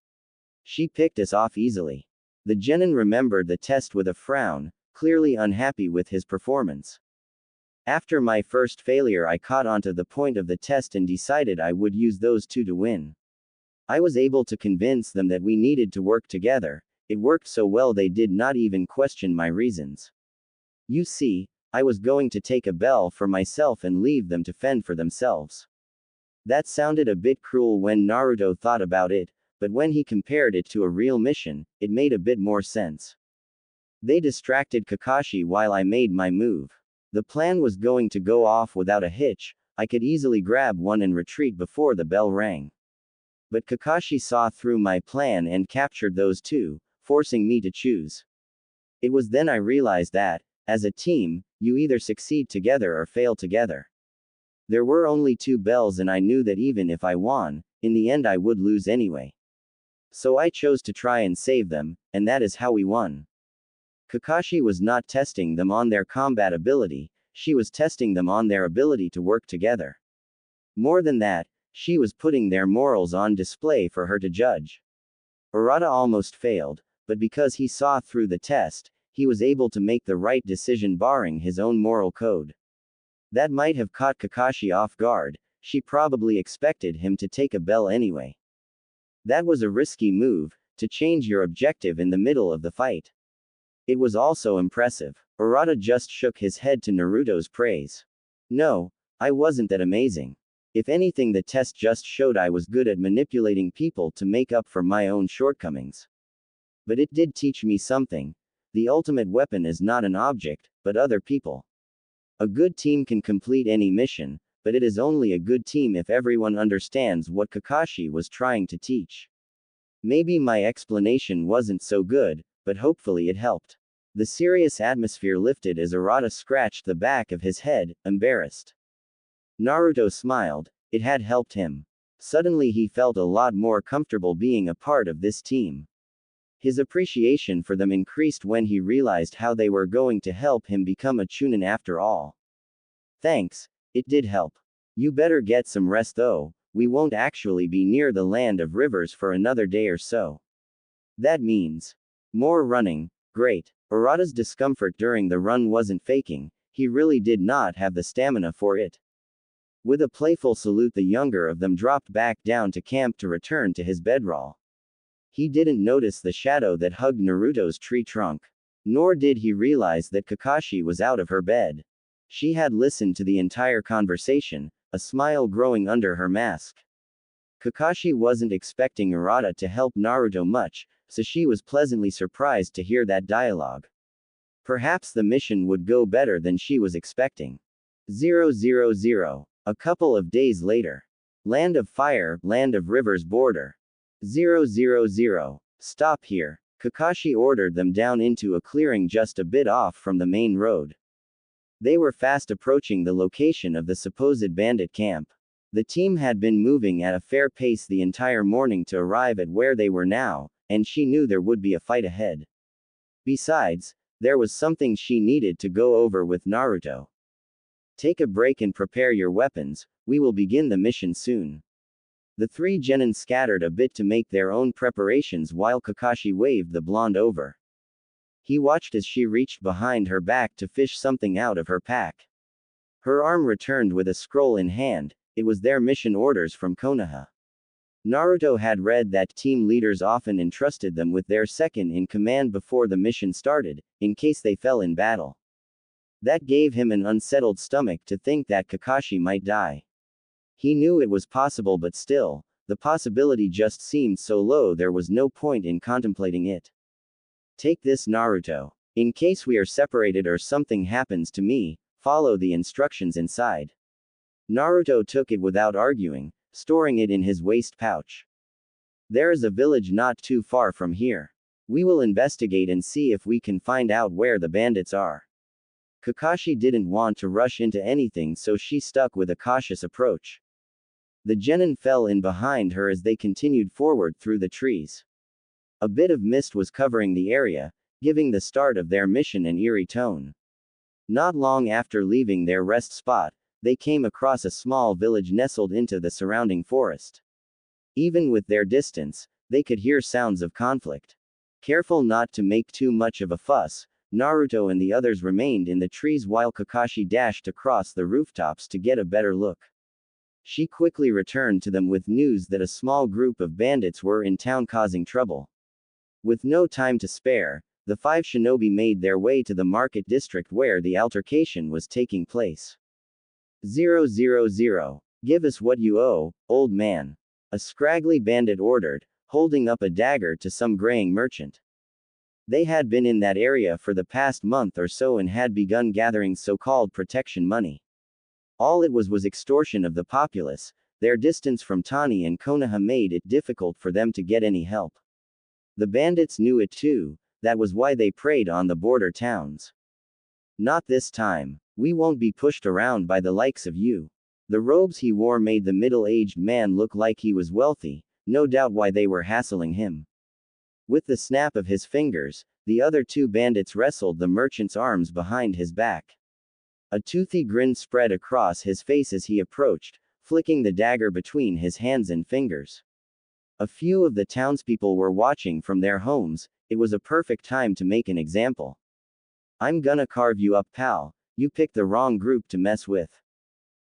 [SPEAKER 1] She picked us off easily. The genin remembered the test with a frown, clearly unhappy with his performance. After my first failure, I caught onto the point of the test and decided I would use those two to win. I was able to convince them that we needed to work together. It worked so well they did not even question my reasons. You see, I was going to take a bell for myself and leave them to fend for themselves. That sounded a bit cruel when Naruto thought about it, but when he compared it to a real mission, it made a bit more sense. They distracted Kakashi while I made my move. The plan was going to go off without a hitch. I could easily grab one and retreat before the bell rang. But Kakashi saw through my plan and captured those two, forcing me to choose. It was then I realized that, as a team, you either succeed together or fail together. There were only two bells and I knew that even if I won, in the end I would lose anyway. So I chose to try and save them, and that is how we won. Kakashi was not testing them on their combat ability, she was testing them on their ability to work together. More than that, she was putting their morals on display for her to judge. Urata almost failed, but because he saw through the test, he was able to make the right decision barring his own moral code. That might have caught Kakashi off guard, she probably expected him to take a bell anyway. That was a risky move, to change your objective in the middle of the fight. It was also impressive. Urata just shook his head to Naruto's praise. No, I wasn't that amazing. If anything, the test just showed I was good at manipulating people to make up for my own shortcomings. But it did teach me something. The ultimate weapon is not an object, but other people. A good team can complete any mission, but it is only a good team if everyone understands what Kakashi was trying to teach. Maybe my explanation wasn't so good, but hopefully it helped. The serious atmosphere lifted as Arata scratched the back of his head, embarrassed. Naruto smiled. It had helped him. Suddenly he felt a lot more comfortable being a part of this team. His appreciation for them increased when he realized how they were going to help him become a Chunin after all. Thanks, it did help. You better get some rest though, we won't actually be near the land of rivers for another day or so. That means more running. Great. Arata's discomfort during the run wasn't faking, he really did not have the stamina for it. With a playful salute, the younger of them dropped back down to camp to return to his bedroll. He didn't notice the shadow that hugged Naruto's tree trunk. Nor did he realize that Kakashi was out of her bed. She had listened to the entire conversation, a smile growing under her mask. Kakashi wasn't expecting Arata to help Naruto much, so she was pleasantly surprised to hear that dialogue. Perhaps the mission would go better than she was expecting. 000. A couple of days later. Land of Fire, Land of Rivers border. 000. Stop here. Kakashi ordered them down into a clearing just a bit off from the main road. They were fast approaching the location of the supposed bandit camp. The team had been moving at a fair pace the entire morning to arrive at where they were now, and she knew there would be a fight ahead. Besides, there was something she needed to go over with Naruto. Take a break and prepare your weapons, we will begin the mission soon. The three genin scattered a bit to make their own preparations while Kakashi waved the blonde over. He watched as she reached behind her back to fish something out of her pack. Her arm returned with a scroll in hand. It was their mission orders from Konoha. Naruto had read that team leaders often entrusted them with their second-in-command before the mission started, in case they fell in battle. That gave him an unsettled stomach to think that Kakashi might die. He knew it was possible, but still, the possibility just seemed so low there was no point in contemplating it. Take this, Naruto. In case we are separated or something happens to me, follow the instructions inside. Naruto took it without arguing, storing it in his waist pouch. There is a village not too far from here. We will investigate and see if we can find out where the bandits are. Kakashi didn't want to rush into anything, so she stuck with a cautious approach. The genin fell in behind her as they continued forward through the trees. A bit of mist was covering the area, giving the start of their mission an eerie tone. Not long after leaving their rest spot, they came across a small village nestled into the surrounding forest. Even with their distance, they could hear sounds of conflict. Careful not to make too much of a fuss, Naruto and the others remained in the trees while Kakashi dashed across the rooftops to get a better look. She quickly returned to them with news that a small group of bandits were in town causing trouble. With no time to spare, the five shinobi made their way to the market district where the altercation was taking place. 000. Give us what you owe, old man. A scraggly bandit ordered, holding up a dagger to some graying merchant. They had been in that area for the past month or so and had begun gathering so-called protection money. All it was extortion of the populace. Their distance from Tani and Konoha made it difficult for them to get any help. The bandits knew it too, that was why they preyed on the border towns. Not this time. We won't be pushed around by the likes of you. The robes he wore made the middle-aged man look like he was wealthy, no doubt why they were hassling him. With the snap of his fingers, the other two bandits wrestled the merchant's arms behind his back. A toothy grin spread across his face as he approached, flicking the dagger between his hands and fingers. A few of the townspeople were watching from their homes. It was a perfect time to make an example. I'm gonna carve you up, pal. You picked the wrong group to mess with.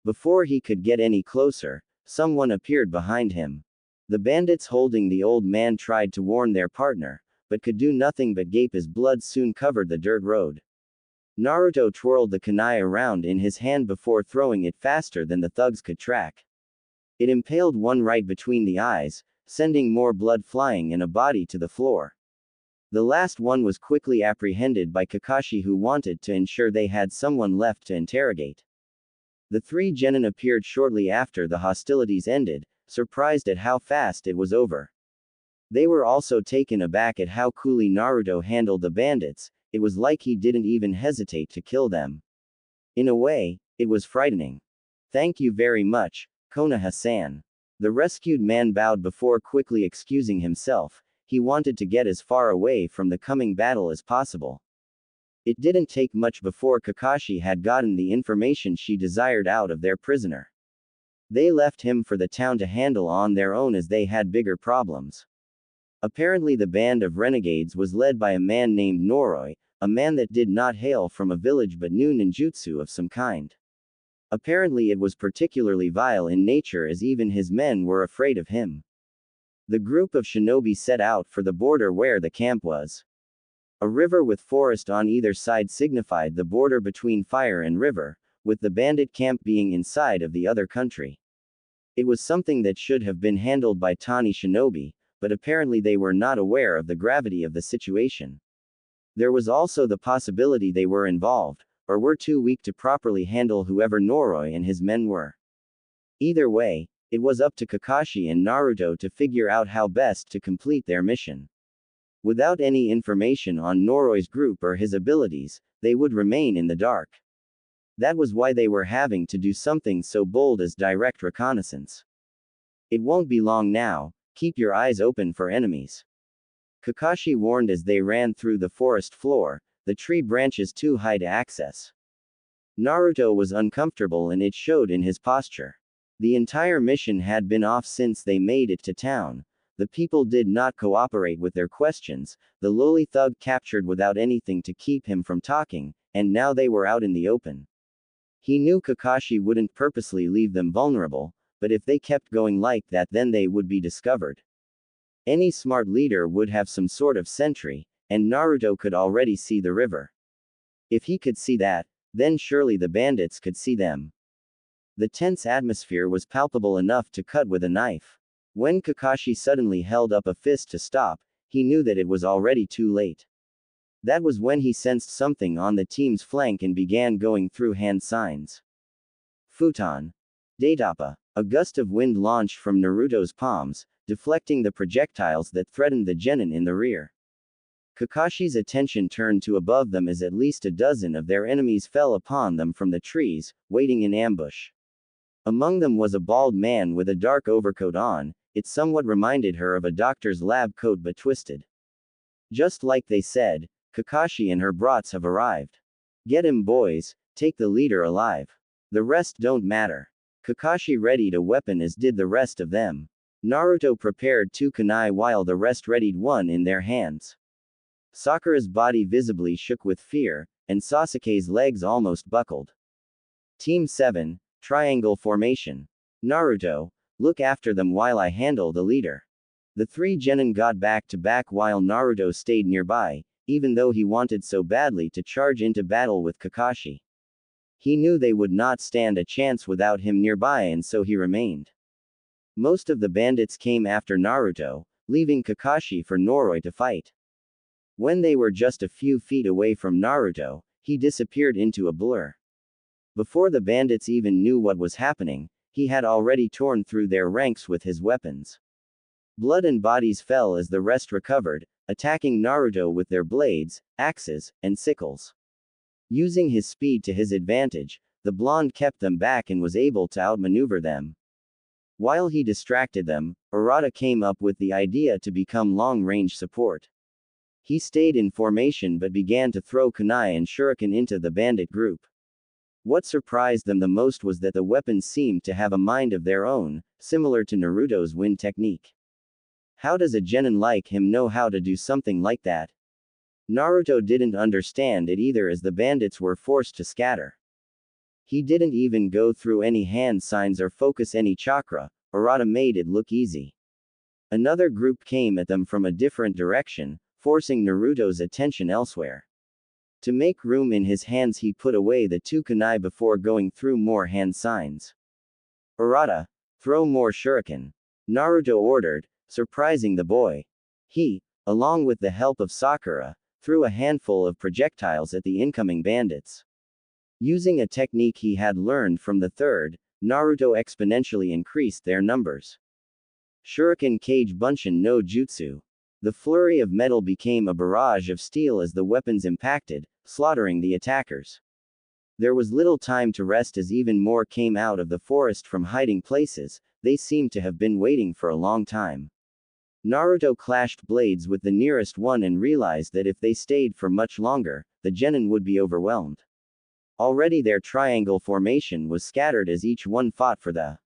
[SPEAKER 1] Before he could get any closer, someone appeared behind him. The bandits holding the old man tried to warn their partner, but could do nothing but gape as blood soon covered the dirt road. Naruto twirled the kunai around in his hand before throwing it faster than the thugs could track. It impaled one right between the eyes, sending more blood flying and a body to the floor. The last one was quickly apprehended by Kakashi, who wanted to ensure they had someone left to interrogate. The three genin appeared shortly after the hostilities ended, surprised at how fast it was over. They were also taken aback at how coolly Naruto handled the bandits. It was like he didn't even hesitate to kill them. In a way, it was frightening. Thank you very much, Konoha-san. The rescued man bowed before quickly excusing himself. He wanted to get as far away from the coming battle as possible. It didn't take much before Kakashi had gotten the information she desired out of their prisoner. They left him for the town to handle on their own as they had bigger problems. Apparently the band of renegades was led by a man named Noroi, a man that did not hail from a village but knew ninjutsu of some kind. Apparently it was particularly vile in nature, as even his men were afraid of him. The group of shinobi set out for the border where the camp was. A river with forest on either side signified the border between fire and river, with the bandit camp being inside of the other country. It was something that should have been handled by Tani shinobi, but apparently they were not aware of the gravity of the situation. There was also the possibility they were involved, or were too weak to properly handle whoever Noroi and his men were. Either way, it was up to Kakashi and Naruto to figure out how best to complete their mission. Without any information on Noroi's group or his abilities, they would remain in the dark. That was why they were having to do something so bold as direct reconnaissance. It won't be long now, keep your eyes open for enemies. Kakashi warned as they ran through the forest floor, the tree branches too high to access. Naruto was uncomfortable and it showed in his posture. The entire mission had been off since they made it to town. The people did not cooperate with their questions, the lowly thug captured without anything to keep him from talking, and now they were out in the open. He knew Kakashi wouldn't purposely leave them vulnerable, but if they kept going like that then they would be discovered. Any smart leader would have some sort of sentry, and Naruto could already see the river. If he could see that, then surely the bandits could see them. The tense atmosphere was palpable enough to cut with a knife. When Kakashi suddenly held up a fist to stop, he knew that it was already too late. That was when he sensed something on the team's flank and began going through hand signs. Futon. Datapa. A gust of wind launched from Naruto's palms, deflecting the projectiles that threatened the genin in the rear. Kakashi's attention turned to above them as at least a dozen of their enemies fell upon them from the trees, waiting in ambush. Among them was a bald man with a dark overcoat on. It somewhat reminded her of a doctor's lab coat but twisted. Just like they said, Kakashi and her brats have arrived. Get him, boys, take the leader alive. The rest don't matter. Kakashi readied a weapon as did the rest of them. Naruto prepared two kunai while the rest readied one in their hands. Sakura's body visibly shook with fear, and Sasuke's legs almost buckled. Team 7, Triangle Formation. Naruto, look after them while I handle the leader. The three genin got back to back while Naruto stayed nearby, even though he wanted so badly to charge into battle with Kakashi. He knew they would not stand a chance without him nearby and so he remained. Most of the bandits came after Naruto, leaving Kakashi for Noroi to fight. When they were just a few feet away from Naruto, he disappeared into a blur. Before the bandits even knew what was happening, he had already torn through their ranks with his weapons. Blood and bodies fell as the rest recovered, attacking Naruto with their blades, axes, and sickles. Using his speed to his advantage, the blonde kept them back and was able to outmaneuver them. While he distracted them, Urata came up with the idea to become long-range support. He stayed in formation but began to throw kunai and shuriken into the bandit group. What surprised them the most was that the weapons seemed to have a mind of their own, similar to Naruto's wind technique. How does a genin like him know how to do something like that? Naruto didn't understand it either as the bandits were forced to scatter. He didn't even go through any hand signs or focus any chakra. Urata made it look easy. Another group came at them from a different direction, forcing Naruto's attention elsewhere. To make room in his hands he put away the two kunai before going through more hand signs. Urata, throw more shuriken. Naruto ordered, surprising the boy. He, along with the help of Sakura, threw a handful of projectiles at the incoming bandits. Using a technique he had learned from the third, Naruto exponentially increased their numbers. Shuriken Kage Bunshin no Jutsu. The flurry of metal became a barrage of steel as the weapons impacted, slaughtering the attackers. There was little time to rest as even more came out of the forest from hiding places. They seemed to have been waiting for a long time. Naruto clashed blades with the nearest one and realized that if they stayed for much longer, the Genin would be overwhelmed. Already their triangle formation was scattered as each one fought for the